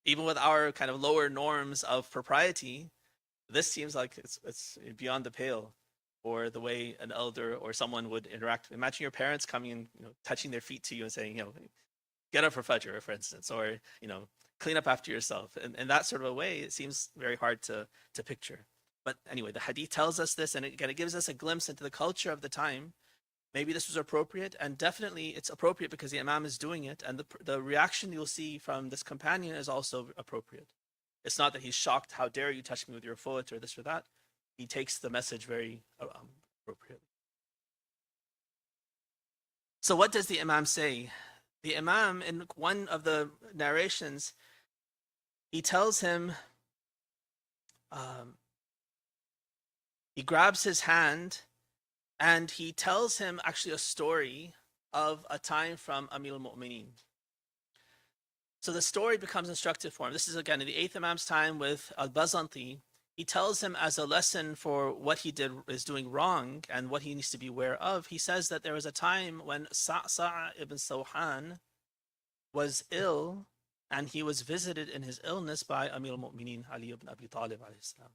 Even with our kind of lower norms of propriety, this seems like it's beyond the pale for the way an elder or someone would interact. Imagine your parents coming and touching their feet to you and saying, get up for Fajr, for instance, or clean up after yourself. And in that sort of a way, it seems very hard to picture. But anyway, the hadith tells us this, and it gives us a glimpse into the culture of the time. Maybe this was appropriate, and definitely it's appropriate because the imam is doing it, and the reaction you'll see from this companion is also appropriate. It's not that he's shocked, how dare you touch me with your foot or this or that. He takes the message very appropriately. So what does the imam say? The imam, in one of the narrations, he tells him, he grabs his hand and he tells him actually a story of a time from Amir al-Mu'mineen. So the story becomes instructive for him. This is again in the 8th Imam's time with al-Bazanti. He tells him as a lesson for what he is doing wrong and what he needs to be aware of. He says that there was a time when Sa'sa' ibn Sawhan was ill, and he was visited in his illness by Amir al-Mu'mineen Ali ibn Abi Talib alayhi salam.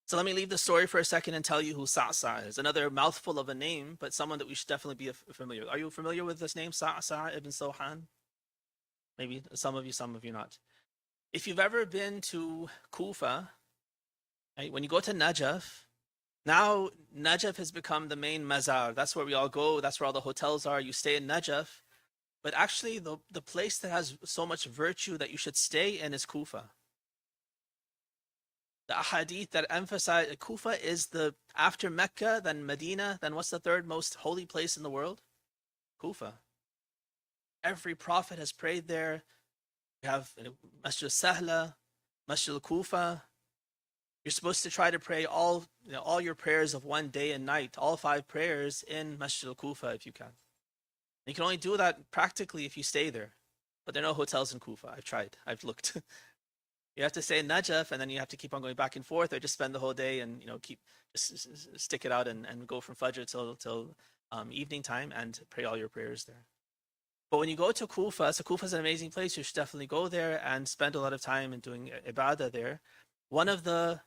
So let me leave the story for a second and tell you who Sa'sa' is. Another mouthful of a name, but someone that we should definitely be familiar with. Are you familiar with this name, Sa'sa' ibn Sawhan? Maybe some of you not. If you've ever been to Kufa, right, when you go to Najaf, now Najaf has become the main mazar. That's where we all go. That's where all the hotels are. You stay in Najaf. But actually, the place that has so much virtue that you should stay in is Kufa. The ahadith that emphasize Kufa is after Mecca, then Medina, then what's the third most holy place in the world? Kufa. Every prophet has prayed there. You have Masjid al-Sahla, Masjid al-Kufa. You're supposed to try to pray all your prayers of one day and night, all 5 prayers in Masjid al-Kufa if you can. And you can only do that practically if you stay there. But there are no hotels in Kufa. I've tried. I've looked. You have to stay in Najaf, and then you have to keep on going back and forth, or just spend the whole day and just stick it out and go from Fajr till evening time and pray all your prayers there. But when you go to Kufa, so Kufa is an amazing place. You should definitely go there and spend a lot of time in doing ibadah there. One of the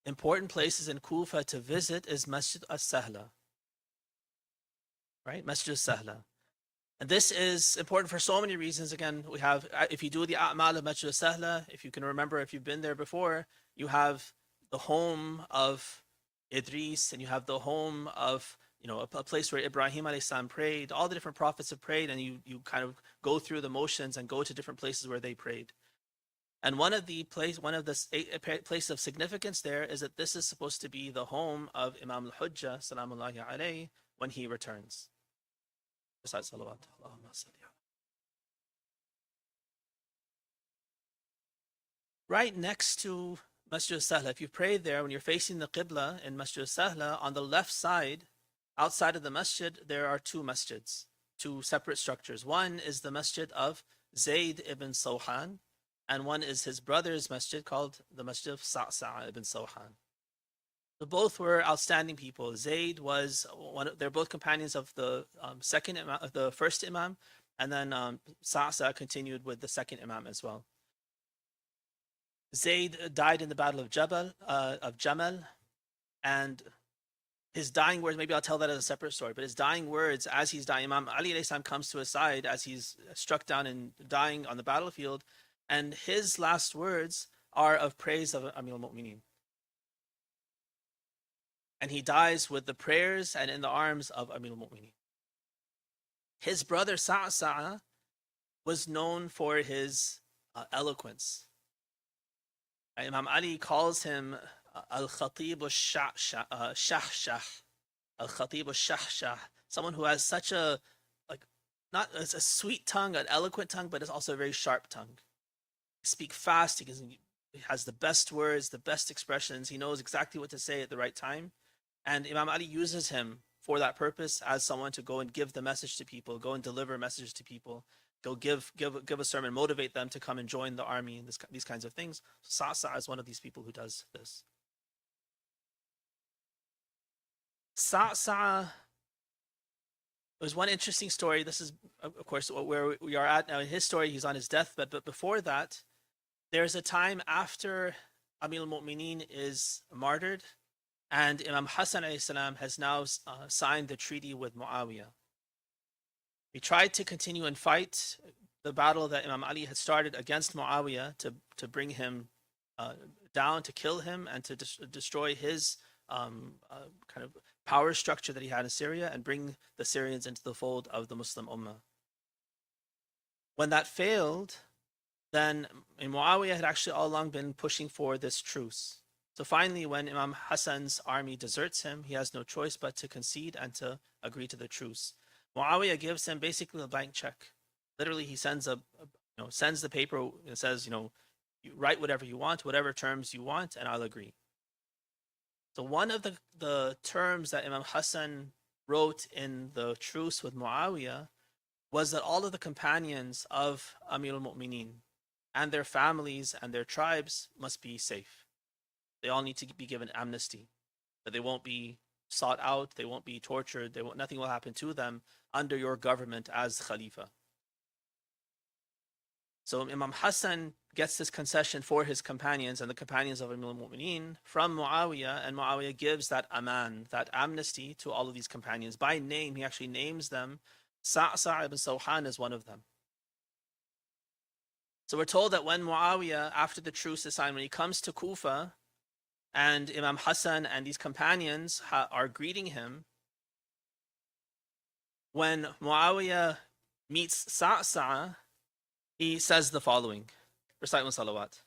important places in Kufa to visit is Masjid al-Sahla. Right? Masjid al-Sahla. And this is important for so many reasons. Again, we have, if you do the a'mal of Masjid al-Sahla, if you can remember, if you've been there before, you have the home of Idris, and you have the home of, a place where Ibrahim alayhi salam prayed. All the different prophets have prayed, and you kind of go through the motions and go to different places where they prayed. And one of the places of significance there is that this is supposed to be the home of Imam al-Hujjah, salamullahi alayhi, when he returns. Right next to Masjid al-Sahla, if you pray there, when you're facing the Qibla in Masjid al-Sahla, on the left side, outside of the masjid, there are 2 masjids, 2 separate structures. One is the masjid of Zayd ibn Sawhan, and one is his brother's masjid called the Masjid of Sa'sa' ibn Sawhan. So both were outstanding people. Zayd was they're both companions of the first imam, and then Sa'sa continued with the second imam as well. Zayd died in the battle of Jamal, and his dying words, maybe I'll tell that as a separate story, but his dying words as he's dying, Imam Ali alayhi salam comes to his side as he's struck down and dying on the battlefield, and his last words are of praise of Amir al-Mu'mineen. and he dies with the prayers and in the arms of Amir al-Mu'mineen. His brother Sa'sa'a was known for his eloquence. Imam Ali calls him Al-Khatib al-Shahshah. Al-Khatib al-Shahshah. Someone who has such a, not a sweet tongue, an eloquent tongue, but it's also a very sharp tongue. He speaks fast, he has the best words, the best expressions. He knows exactly what to say at the right time. And Imam Ali uses him for that purpose as someone to go and give the message to people, go and deliver messages to people, go give a sermon, motivate them to come and join the army, and these kinds of things. Sa'sa is one of these people who does this. Sa'sa, there's one interesting story. This is, of course, where we are at now in his story. He's on his deathbed, but before that, there's a time after Amir al-Mu'mineen is martyred, and Imam Hassan salam has now signed the treaty with Muawiyah. He tried to continue and fight the battle that Imam Ali had started against Muawiyah to bring him down, to kill him, and to destroy his kind of power structure that he had in Syria and bring the Syrians into the fold of the Muslim Ummah. When that failed, then Muawiyah had actually all along been pushing for this truce. So finally, when Imam Hassan's army deserts him, he has no choice but to concede and to agree to the truce. Muawiyah gives him basically a blank check. Literally, he sends sends the paper and says, you write whatever you want, whatever terms you want, and I'll agree. So one of the terms that Imam Hassan wrote in the truce with Muawiyah was that all of the companions of Amir al-Mu'mineen and their families and their tribes must be safe. They all need to be given amnesty, that they won't be sought out, they won't be tortured, nothing will happen to them under your government as Khalifa. So Imam Hassan gets this concession for his companions and the companions of Amir al-Mu'mineen from Muawiyah, and Muawiyah gives that aman, that amnesty, to all of these companions. By name, he actually names them. Sa'sa ibn Sawhan is one of them. So we're told that when Muawiyah, after the truce is signed, when he comes to Kufa, and Imam Hassan and these companions are greeting him, when Muawiyah meets Sa'sa, he says the following. Recite one salawat.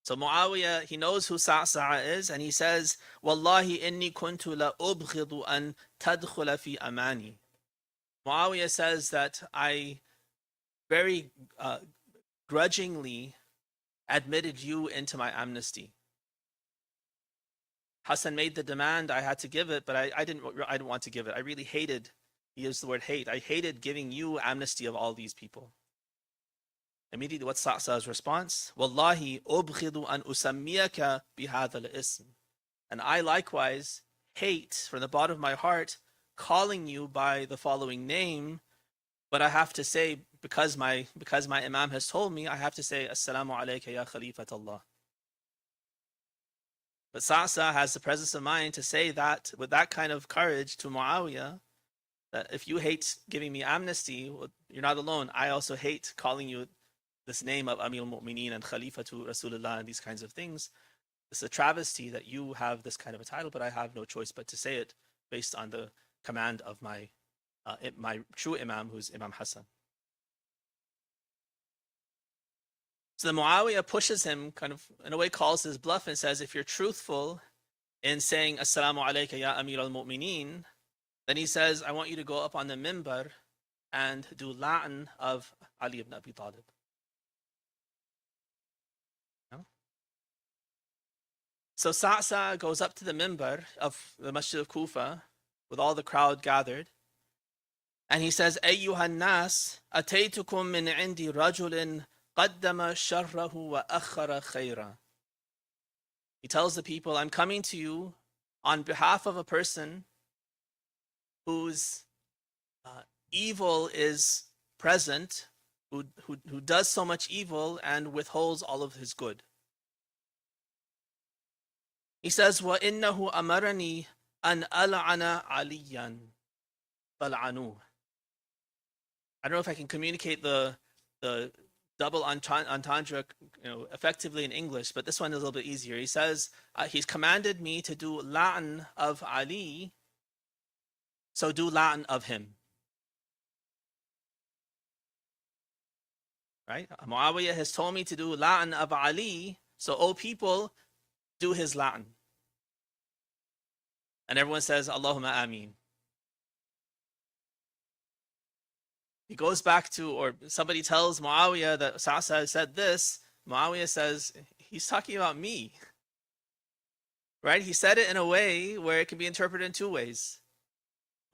So Muawiyah, he knows who Sa'sa is, and he says, Wallahi inni kuntu la ubghidu an tadkhula fi amani. Muawiyah says that I very grudgingly admitted you into my amnesty. Hassan made the demand, I had to give it, but I didn't want to give it. I really hated, he used the word hate, I hated giving you amnesty of all these people. Immediately, what's Sa'sa's response? Wallahi ubghidu an usammiyaka bihadha al-ism. And I likewise hate from the bottom of my heart calling you by the following name, but I have to say, because my Imam has told me, I have to say, Assalamu alayka ya Khalifat Allah. But Sa'sa has the presence of mind to say that with that kind of courage to Muawiyah, that if you hate giving me amnesty, well, you're not alone. I also hate calling you this name of Amir al-Mu'mineen and Khalifa to Rasulullah and these kinds of things. It's a travesty that you have this kind of a title, but I have no choice but to say it based on the command of my true Imam, who's Imam Hassan. So the Muawiyah pushes him, kind of in a way calls his bluff and says, if you're truthful in saying Assalamu alayka ya Amir al-Mu'mineen, then he says, I want you to go up on the minbar and do la'an of Ali ibn Abi Talib. No? So Sa'sa goes up to the minbar of the Masjid of Kufa with all the crowd gathered, and he says, Ayyuhan nas, ataytukum min indi rajulin qaddama sharrahu wa akhara khayra. He tells the people, I'm coming to you on behalf of a person whose evil is present, who does so much evil and withholds all of his good. He says, وَإِنَّهُ أَمَرَنِي أَنْ أَلْعَنَ عَلِيًّا فَلْعَنُوهُ. I don't know if I can communicate the double entendre, effectively in English, but this one is a little bit easier. He says, he's commanded me to do la'an of Ali, so do la'an of him. Right? Muawiyah has told me to do la'an of Ali, so O people, do his la'an. And everyone says, Allahumma ameen. He goes back to, or somebody tells Muawiyah that Sa'sa said this. Muawiyah says, he's talking about me. Right? He said it in a way where it can be interpreted in two ways.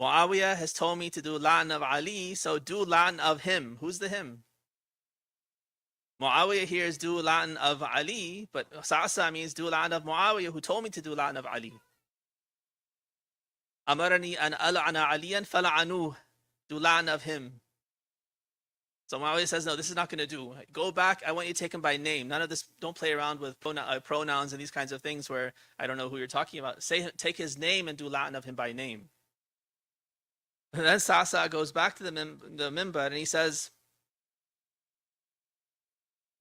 Muawiyah has told me to do la'an of Ali, so do la'an of him. Who's the him? Muawiyah here is do la'an of Ali, but Sa'sa means do la'an of Muawiyah, who told me to do la'an of Ali. Amarani an al'ana aliyan fala'anuh. Do la'an of him. So Muawiyah says, no, this is not going to do. Go back. I want you to take him by name. None of this. Don't play around with pronouns and these kinds of things where I don't know who you're talking about. Take his name and do la'an of him by name. And then Sa'sa goes back to the minbar and he says,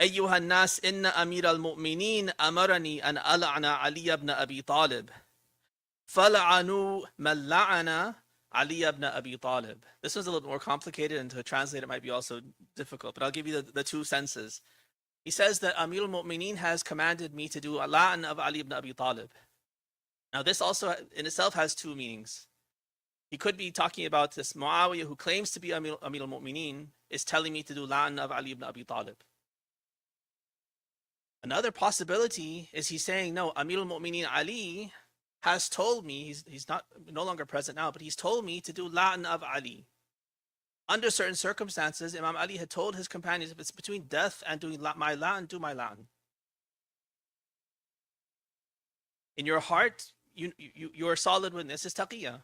أيها الناس إن أمير المؤمنين أمرني أن ألعن علي بن أبي طالب فلعنوا من لعن Ali ibn Abi Talib. This one's a little more complicated, and to translate it might be also difficult, but I'll give you the two senses. He says that Amir al-Mu'mineen has commanded me to do a la'an of Ali ibn Abi Talib. Now this also in itself has two meanings. He could be talking about this Muawiyah who claims to be Amir al-Mu'mineen is telling me to do la'an of Ali ibn Abi Talib. Another possibility is he's saying, no, Amir al-Mu'mineen Ali has told me, he's no longer present now, but he's told me to do la'an of Ali. Under certain circumstances, Imam Ali had told his companions, if it's between death and doing my la'an, do my la'an. In your heart, your solid witness is taqiyya.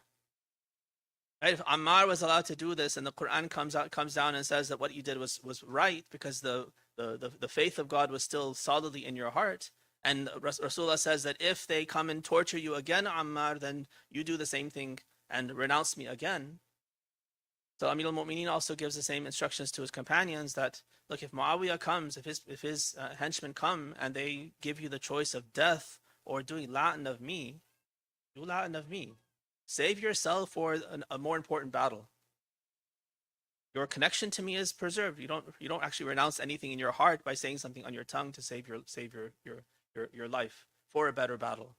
Right? If Ammar was allowed to do this, and the Quran comes down and says that what you did was right because the faith of God was still solidly in your heart, and Rasulullah says that if they come and torture you again, Ammar, then you do the same thing and renounce me again. So Amir al-Mu'mineen also gives the same instructions to his companions that, look, if Muawiyah comes, if his henchmen come and they give you the choice of death or doing la'an of me, do la'an of me. Save yourself for a more important battle. Your connection to me is preserved. You don't actually renounce anything in your heart by saying something on your tongue to save your life for a better battle.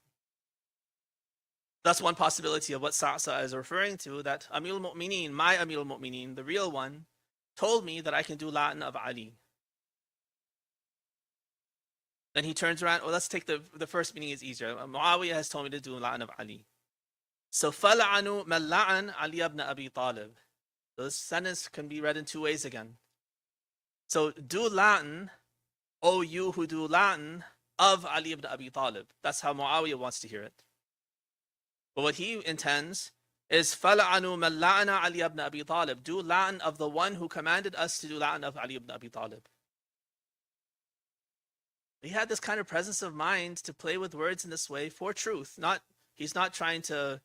That's one possibility of what Sa'sa is referring to, that Amir al-Mu'mineen, my Amir al-Mu'mineen, the real one, told me that I can do la'an of Ali. Then he turns around, let's take the first meaning is easier. Muawiyah has told me to do la'an of Ali. So فَلَعَنُوا مَنْ لَعَنْ عَلِيَ ibn Abi Talib. So this sentence can be read in two ways again. So do la'an, O you who do la'an, of Ali ibn Abi Talib. That's how Muawiyah wants to hear it. But what he intends is فَلَعَنُوا مَنْ لَعَنَ عَلِيَ ibn Abi Talib. Do la'an of the one who commanded us to do la'an of Ali ibn Abi Talib. He had this kind of presence of mind to play with words in this way for truth. He's not trying to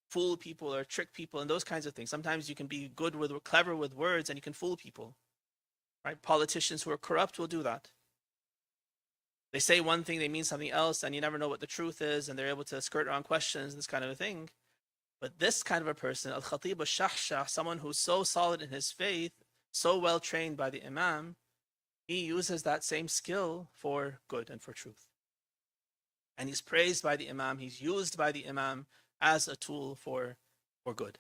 fool people or trick people and those kinds of things. Sometimes you can be clever with words and you can fool people. Right? Politicians who are corrupt will do that. They say one thing, they mean something else, and you never know what the truth is, and they're able to skirt around questions and this kind of a thing. But this kind of a person, al-Khatib al-Shahshah, someone who's so solid in his faith, so well trained by the Imam, he uses that same skill for good and for truth. And he's praised by the Imam, he's used by the Imam as a tool for good.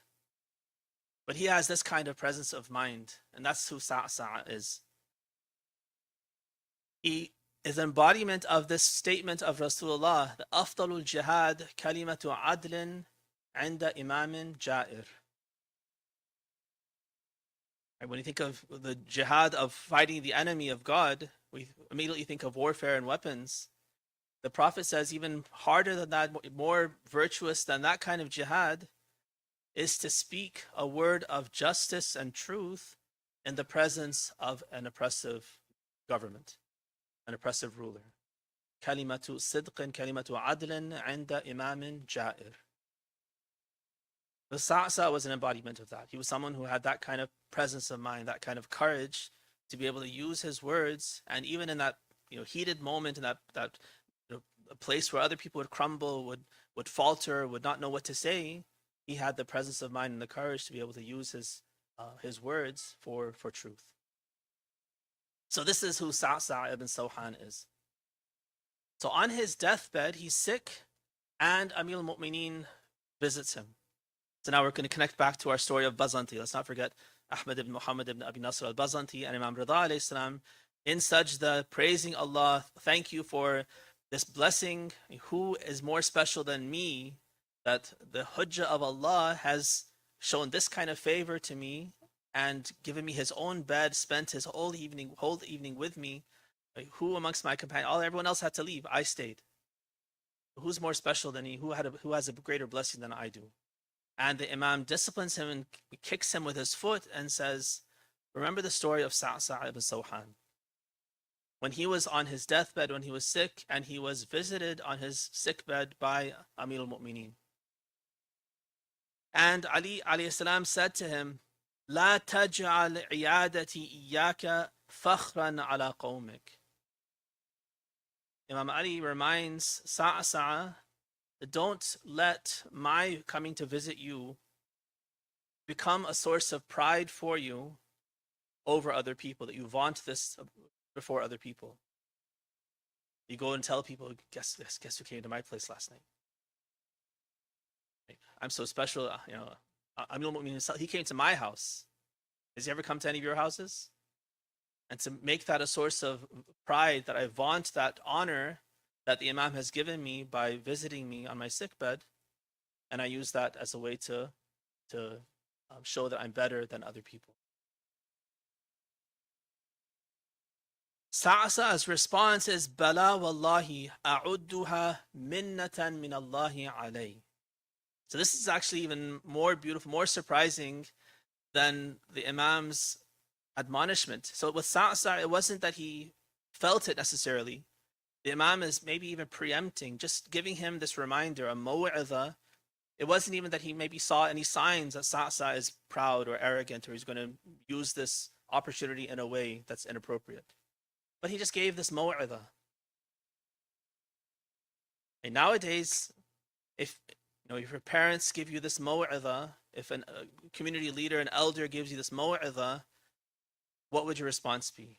But he has this kind of presence of mind, and that's who Sa'sa is. He is an embodiment of this statement of Rasulullah, the Afdalul Jihad kalimatu adlin inda imamin ja'ir. When you think of the jihad of fighting the enemy of God, we immediately think of warfare and weapons. The Prophet says even harder than that, more virtuous than that kind of jihad, is to speak a word of justice and truth in the presence of an oppressive government, an oppressive ruler. Kalimatu sidqin, kalimatu adlin, inda imamin ja'ir. The Sa'sa was an embodiment of that. He was someone who had that kind of presence of mind, that kind of courage to be able to use his words, and even in that heated moment, in that a place where other people would crumble, would falter, would not know what to say, he had the presence of mind and the courage to be able to use his words for truth. So this is who Sa'sa' ibn Sawhan is. So on his deathbed, he's sick, and Amir al-Mu'mineen visits him. So now we're going to connect back to our story of Bazanti. Let's not forget Ahmad ibn Muhammad ibn Abi Nasr al-Bazanti and Imam Rida alayhi salam in sajda, praising Allah. Thank you for this blessing. Who is more special than me, that the Hujjah of Allah has shown this kind of favor to me and given me his own bed, spent his whole evening with me. Who amongst my companions? Everyone else had to leave. I stayed. Who's more special than me? Who has a greater blessing than I do? And the Imam disciplines him and kicks him with his foot and says, remember the story of Sa'sa' ibn Sawhan. When he was on his deathbed, when he was sick, and he was visited on his sickbed by Amir al-Mu'mineen. And Ali alayhi salam said to him, لا تجعل عيادتي إياك فخرا على قومك. Imam Ali reminds Sa'sa' that don't let my coming to visit you become a source of pride for you over other people, that you vaunt this before other people. You go and tell people, guess who came to my place last night? I'm so special, Amir al-Mu'mineen, he came to my house. Has he ever come to any of your houses? And to make that a source of pride, that I vaunt that honor that the Imam has given me by visiting me on my sickbed, and I use that as a way to show that I'm better than other people. Sa'sa's response is, Bala wallahi a'udduha minnatan min Allahi alay. So this is actually even more beautiful, more surprising than the Imam's admonishment. So with Sa'sa', it wasn't that he felt it necessarily. The Imam is maybe even preempting, just giving him this reminder, a maw'idha. It wasn't even that he maybe saw any signs that Sa'sa' is proud or arrogant, or he's going to use this opportunity in a way that's inappropriate. But he just gave this maw'idha. And nowadays, if your parents give you this maw'idha, if a community leader, an elder gives you this maw'idha, what would your response be?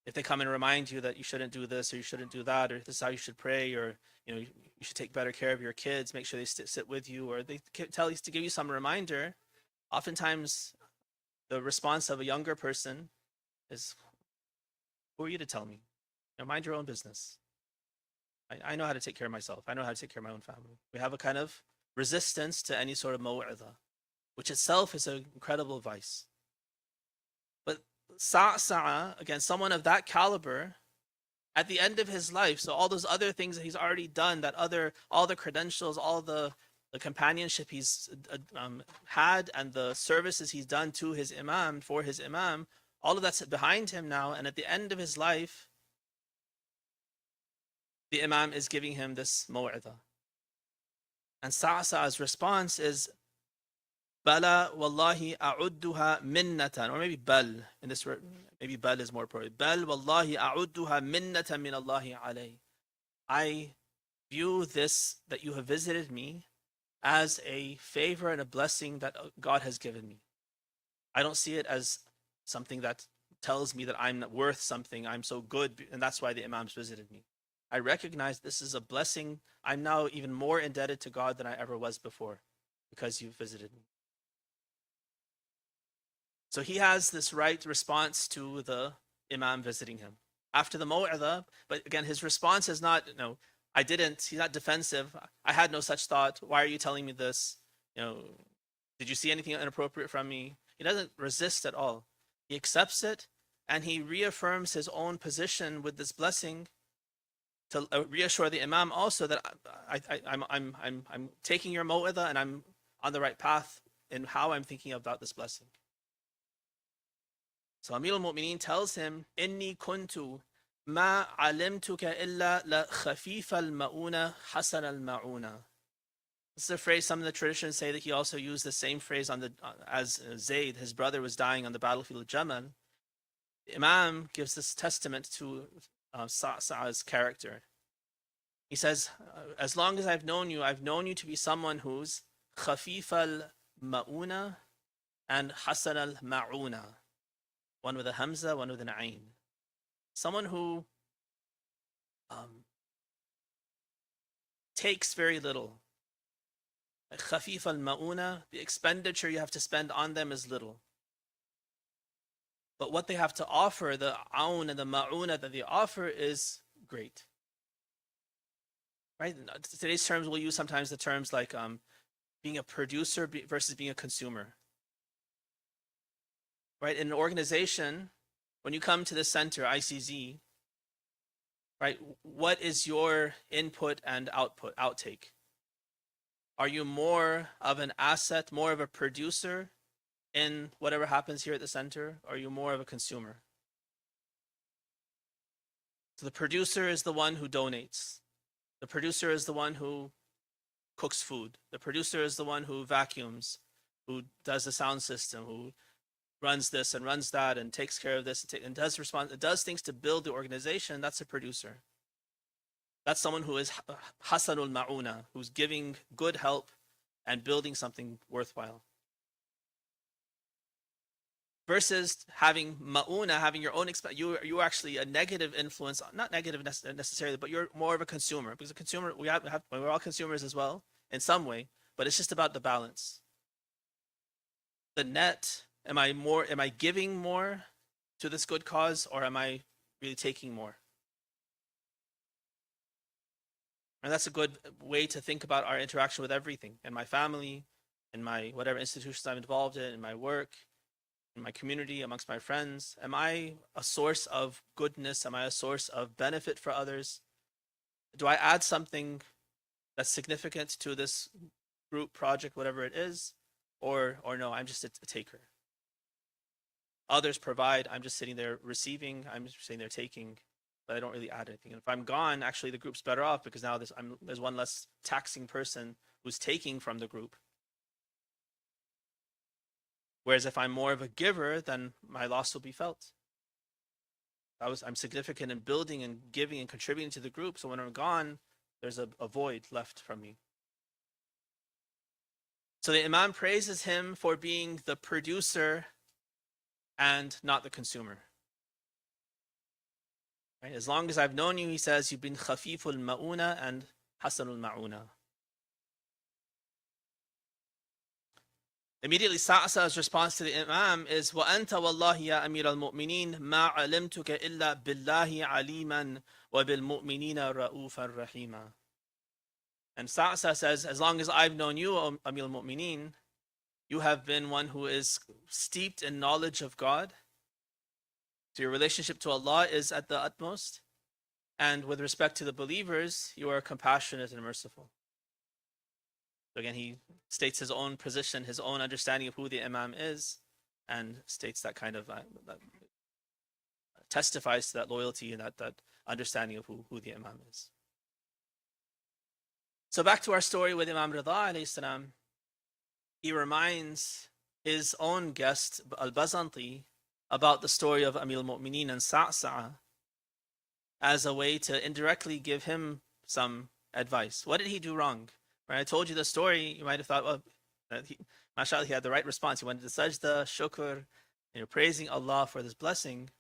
If they come and remind you that you shouldn't do this or you shouldn't do that, or this is how you should pray, or you should take better care of your kids, make sure they sit with you, or they tell you to give you some reminder, oftentimes the response of a younger person is, who are you to tell me? Mind your own business. I know how to take care of myself. I know how to take care of my own family. We have a kind of resistance to any sort of maw'idha, which itself is an incredible vice. But Sa'sa', again, someone of that caliber, at the end of his life, so all those other things that he's already done, all the credentials, all the companionship he's had, and the services he's done to his Imam, for his Imam, all of that's behind him now. And at the end of his life, the Imam is giving him this maw'idha. And Sa'sa''s response is, Bala wallahi a'udduha minnatan, or maybe bal, in this word, maybe bal is more appropriate. Bal wallahi a'udduha minnatan min Allahi alay. I view this, that you have visited me, as a favor and a blessing that God has given me. I don't see it as something that tells me that I'm worth something, I'm so good, and that's why the Imam's visited me. I recognize this is a blessing. I'm now even more indebted to God than I ever was before, because you visited me. So he has this right response to the Imam visiting him after the maw'idha. But again, his response is not, he's not defensive. I had no such thought. Why are you telling me this? Did you see anything inappropriate from me? He doesn't resist at all. He accepts it, and he reaffirms his own position with this blessing to reassure the Imam also that I'm taking your maw'idha and I'm on the right path in how I'm thinking about this blessing. So Amir al-Mu'mineen tells him, Inni kuntu ma alimtuka illa la khafif al-ma'una hasan al-ma'una. This is a phrase some of the traditions say that he also used the same phrase as Zayd, his brother, was dying on the battlefield of Jamal. The Imam gives this testament to Sa'sa's character. He says, as long as I've known you to be someone who's khafif al-ma'una and hasan al-ma'una. One with a hamza, one with an ayn. Someone who takes very little. Khafif al-ma'una, the expenditure you have to spend on them is little. But what they have to offer, the aun and the ma'una that they offer, is great. Right? In today's terms, we'll use sometimes the terms like being a producer versus being a consumer. Right? In an organization, when you come to the center, ICZ, right, what is your input and outtake? Are you more of an asset, more of a producer in whatever happens here at the center? Or are you more of a consumer? So the producer is the one who donates. The producer is the one who cooks food. The producer is the one who vacuums, who does the sound system, who runs this and runs that and takes care of this and does things to build the organization. That's a producer. That's someone who is hasanul ma'una, who's giving good help and building something worthwhile. Versus having ma'una, having your own you're actually a negative influence, not negative necessarily, but you're more of a consumer. Because a consumer, we're all consumers as well in some way, but it's just about the balance. The net, am I giving more to this good cause, or am I really taking more? And that's a good way to think about our interaction with everything, in my family, in my whatever institutions I'm involved in my work, in my community, amongst my friends. Am I a source of goodness? Am I a source of benefit for others? Do I add something that's significant to this group, project, whatever it is? Or no, I'm just a taker. Others provide, I'm just sitting there receiving, I'm just sitting there taking, but I don't really add anything. And if I'm gone, actually the group's better off, because now there's one less taxing person who's taking from the group. Whereas if I'm more of a giver, then my loss will be felt. I'm significant in building and giving and contributing to the group, so when I'm gone, there's a void left from me. So the Imam praises him for being the producer and not the consumer. Right? As long as I've known you, he says, you've been khafiful ma'una and hasanul ma'una. Immediately, Sa'sa's response to the Imam is, وَأَنْتَ وَاللَّهِ يَا أَمِيرَ الْمُؤْمِنِينَ مَا عَلِمْتُكَ إِلَّا بِاللَّهِ عَلِيمًا وَبِالْمُؤْمِنِينَ رَؤُوفًا رَحِيمًا. And Sa'sa says, as long as I've known you, O Amir al-Mu'mineen, you have been one who is steeped in knowledge of God. So your relationship to Allah is at the utmost. And with respect to the believers, you are compassionate and merciful. So again, he states his own position, his own understanding of who the Imam is, and states that kind of that testifies to that loyalty and that understanding of who the Imam is. So back to our story with Imam Rida alayhi salam, he reminds his own guest, Al-Bazanti, about the story of Amir al-Mu'mineen and Sa'sa as a way to indirectly give him some advice. What did he do wrong? When I told you the story, you might have thought, well, mashallah, he had the right response. He went to sajda, shukr, praising Allah for this blessing.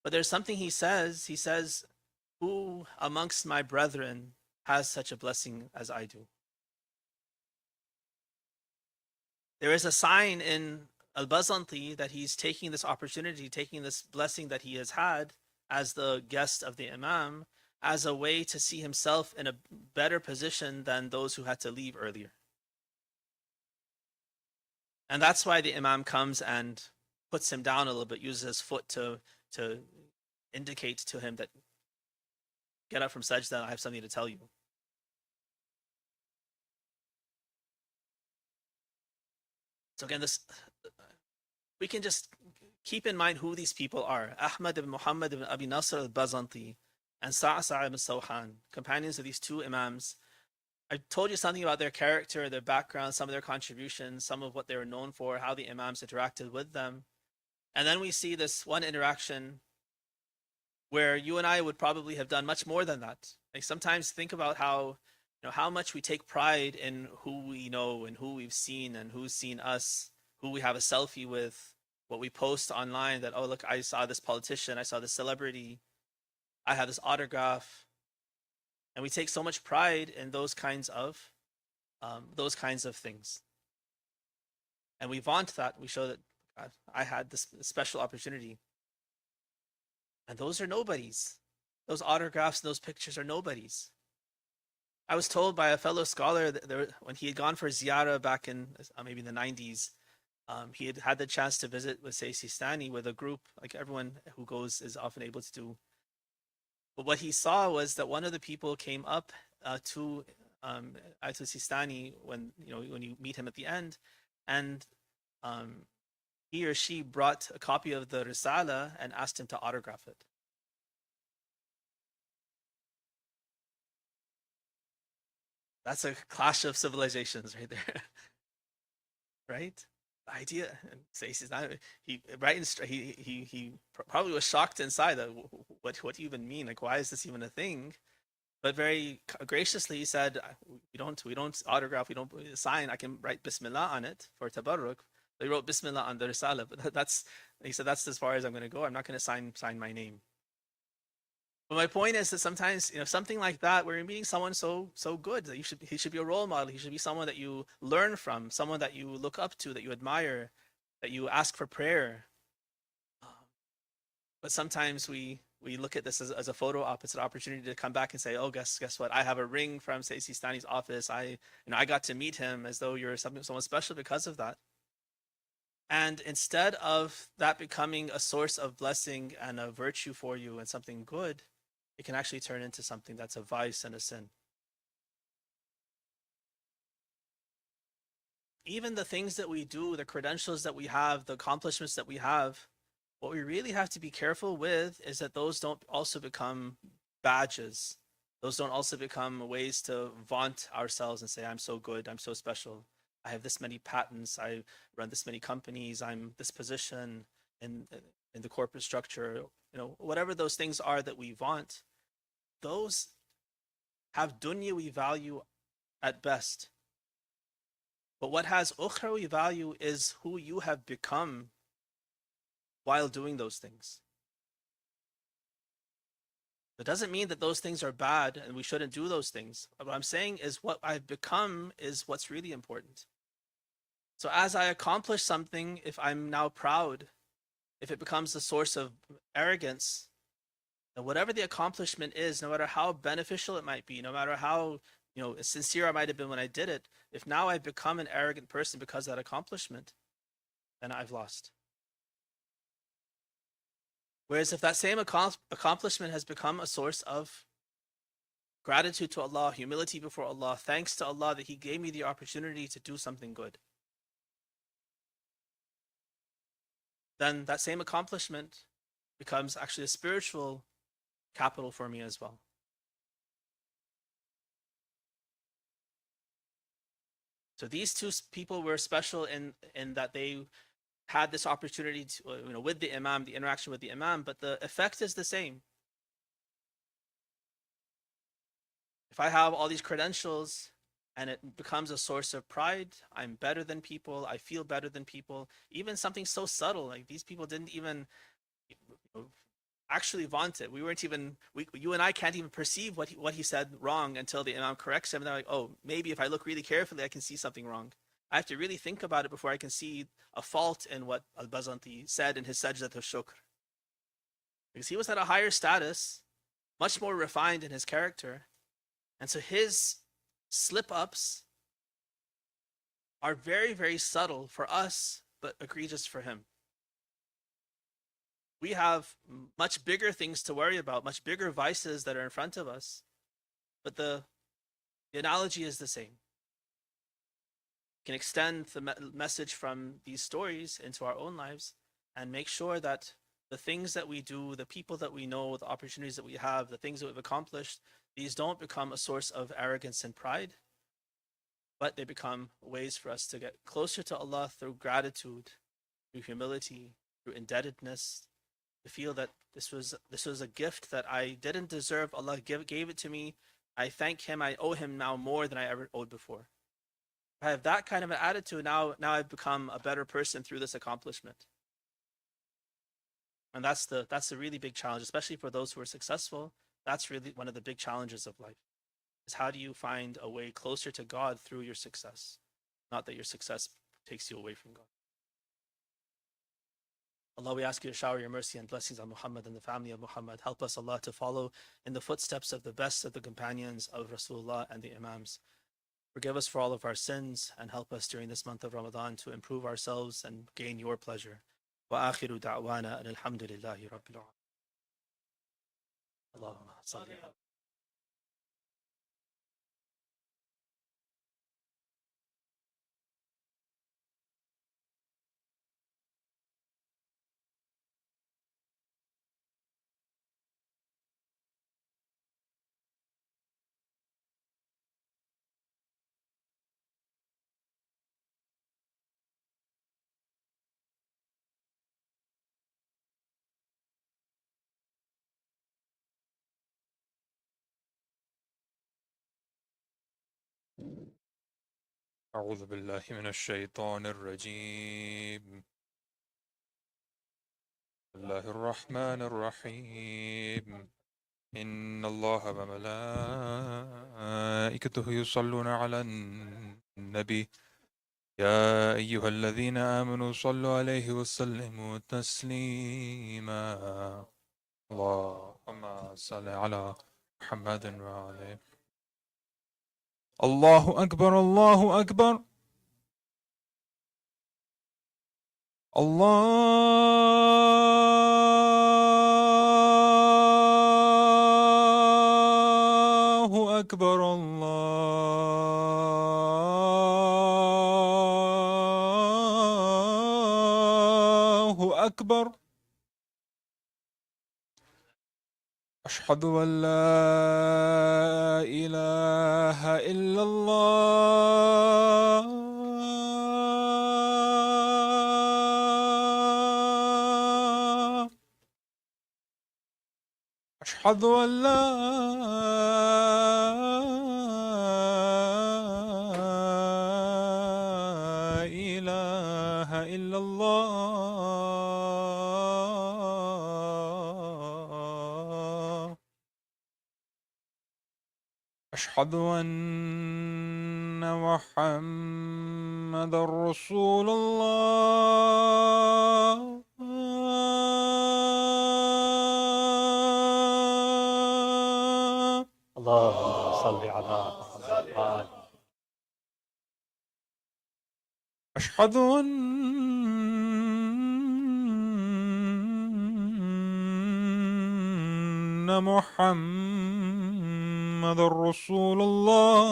But there's something he says. He says, who amongst my brethren has such a blessing as I do? There is a sign in Al-Bazanti that he's taking this opportunity, taking this blessing that he has had as the guest of the Imam, as a way to see himself in a better position than those who had to leave earlier. And that's why the Imam comes and puts him down a little bit, uses his foot to indicate to him that, get up from sajda, I have something to tell you. So again, we can just keep in mind who these people are. Ahmad ibn Muhammad ibn Abi Nasr al-Bazanti and Sa'sa ibn Sawhan, companions of these two Imams. I told you something about their character, their background, some of their contributions, some of what they were known for, how the Imams interacted with them. And then we see this one interaction where you and I would probably have done much more than that. Like sometimes think about how, how much we take pride in who we know and who we've seen and who's seen us, who we have a selfie with, what we post online that, oh, look, I saw this politician, I saw this celebrity, I have this autograph. And we take so much pride in those kinds of things. And we vaunt that. We show that God, I had this special opportunity. And those are nobodies. Those autographs and those pictures are nobodies. I was told by a fellow scholar that when he had gone for ziyarah back in maybe in the 90s, he had had the chance to visit with Seyed Sistani with a group, like everyone who goes is often able to do. But what he saw was that one of the people came up to Ayatul Sistani when you meet him at the end, and he or she brought a copy of the Risala and asked him to autograph it. That's a clash of civilizations right there. Right? The idea, and says he probably was shocked inside that what do you even mean? Like, why is this even a thing? But very graciously he said, we don't autograph, we don't sign. I can write Bismillah on it for tabarruk. They wrote Bismillah on the Risala, but he said that's as far as I'm going to go. I'm not going to sign my name. But my point is that sometimes, something like that, where you're meeting someone so good, that he should be a role model. He should be someone that you learn from, someone that you look up to, that you admire, that you ask for prayer. But sometimes we look at this as a photo op. It's an opportunity to come back and say, oh, guess what? I have a ring from Seyed Sistani's office. I got to meet him, as though you're someone special because of that. And instead of that becoming a source of blessing and a virtue for you and something good, it can actually turn into something that's a vice and a sin. Even the things that we do, the credentials that we have, the accomplishments that we have, what we really have to be careful with is that those don't also become badges. Those don't also become ways to vaunt ourselves and say, I'm so good, I'm so special. I have this many patents, I run this many companies, I'm this position in the corporate structure, whatever those things are that we vaunt, those have dunyawi value at best. But what has ukhrawi value is who you have become while doing those things. It doesn't mean that those things are bad and we shouldn't do those things. What I'm saying is what I've become is what's really important. So as I accomplish something, if I'm now proud, if it becomes a source of arrogance, then whatever the accomplishment is, no matter how beneficial it might be, no matter how sincere I might have been when I did it, if now I've become an arrogant person because of that accomplishment, then I've lost. Whereas if that same accomplishment has become a source of gratitude to Allah, humility before Allah, thanks to Allah that He gave me the opportunity to do something good, then that same accomplishment becomes actually a spiritual capital for me as well. So these two people were special in that they had this opportunity to, with the Imam, the interaction with the Imam, but the effect is the same. If I have all these credentials and it becomes a source of pride, I'm better than people, I feel better than people, even something so subtle, like these people didn't even actually vaunt it. We weren't even, you and I can't even perceive what he said wrong until the Imam corrects him. And they're like, oh, maybe if I look really carefully, I can see something wrong. I have to really think about it before I can see a fault in what Al-Bazanti said in his Sajdat al-Shukr. Because he was at a higher status, much more refined in his character. And so his slip-ups are very, very subtle for us, but egregious for him. We have much bigger things to worry about, much bigger vices that are in front of us. But the analogy is the same. We can extend the message from these stories into our own lives and make sure that the things that we do, the people that we know, the opportunities that we have, the things that we've accomplished, these don't become a source of arrogance and pride, but they become ways for us to get closer to Allah through gratitude, through humility, through indebtedness, to feel that this was a gift that I didn't deserve. Allah gave it to me. I thank Him. I owe Him now more than I ever owed before. If I have that kind of an attitude, now I've become a better person through this accomplishment. And that's the really big challenge, especially for those who are successful. That's really one of the big challenges of life, is how do you find a way closer to God through your success? Not that your success takes you away from God. Allah, we ask you to shower your mercy and blessings on Muhammad and the family of Muhammad. Help us, Allah, to follow in the footsteps of the best of the companions of Rasulullah and the Imams. Forgive us for all of our sins and help us during this month of Ramadan to improve ourselves and gain your pleasure. وآخر دعوانا أن الحمد لله رب العالمين. اللهم صل على أعوذ بالله من الشيطان الرجيم. بسم الله الرحمن الرحيم. إن الله وملائكته يصلون على النبي يا أيها الذين آمنوا صلوا عليه وسلموا تسليما. اللهم صل على محمد وعلى الله أكبر الله أكبر الله أكبر الله أكبر. أشهد أن لا إله إلا الله. أشهد أن لا إله إلا الله. أشهد أن محمد رسول الله. اللهم صل على محمد. أشهد أن محمد رسول الله.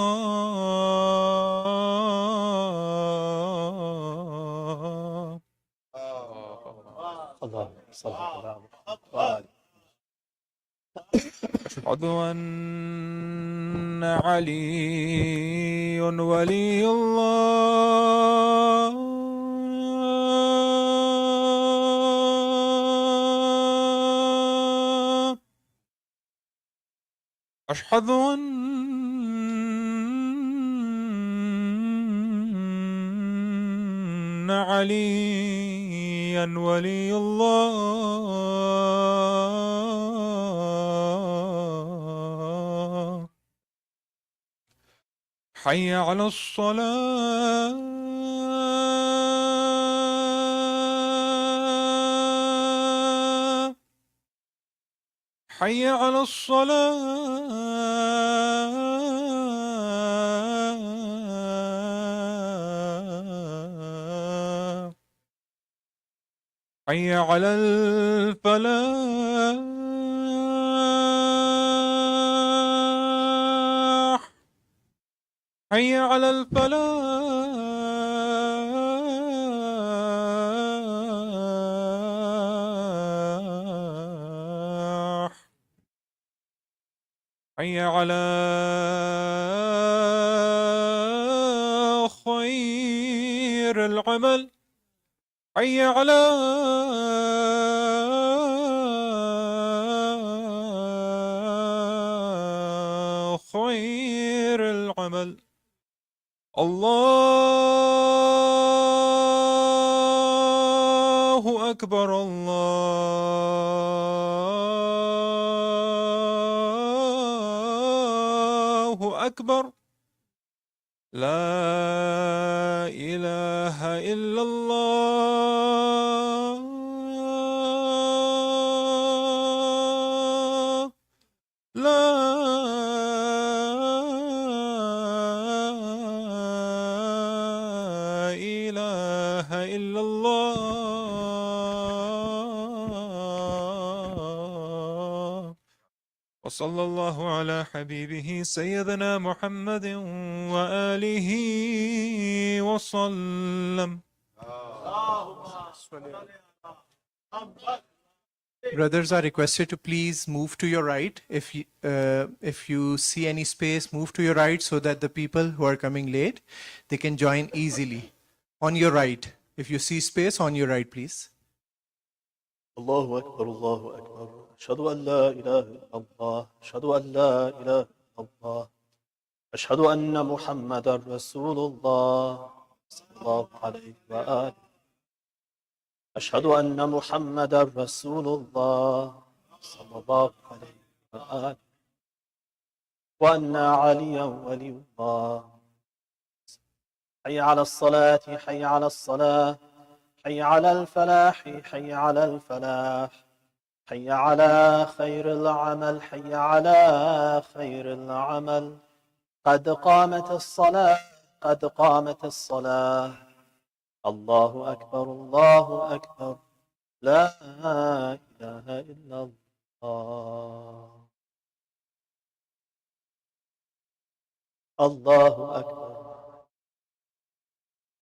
اللهم صل على محمد. أشهد أن علي ولي الله. أشهد أن عليا ولي الله. حي على الصلاة. حي على الصلاة. حي على الفلاح. حي على الفلاح. حي على خير العمل. حي على وجل. الله أكبر الله أكبر. لا إله إلا الله. لا إله إلا الله. وصلى الله على حبيبه سيدنا محمد وآله وسلم. Brothers are requested to please move to your right. If you see any space, move to your right so that the people who are coming late, they can join easily. On your right. If you see space, on your right, please. الله أكبر الله أكبر أشهد أن لا إله إلا الله أشهد أن لا إله إلا الله أشهد أن محمدا رسول الله صلى الله عليه وآله أشهد أن محمدا رسول الله صلى الله عليه وآله وأن عليا ولي الله. حي على الصلاة حي على الصلاة حي على الفلاح حي على الفلاح حي على خير العمل حي على خير العمل. قد قامت الصلاة قد قامت الصلاة. الله أكبر الله أكبر لا إله إلا الله. الله أكبر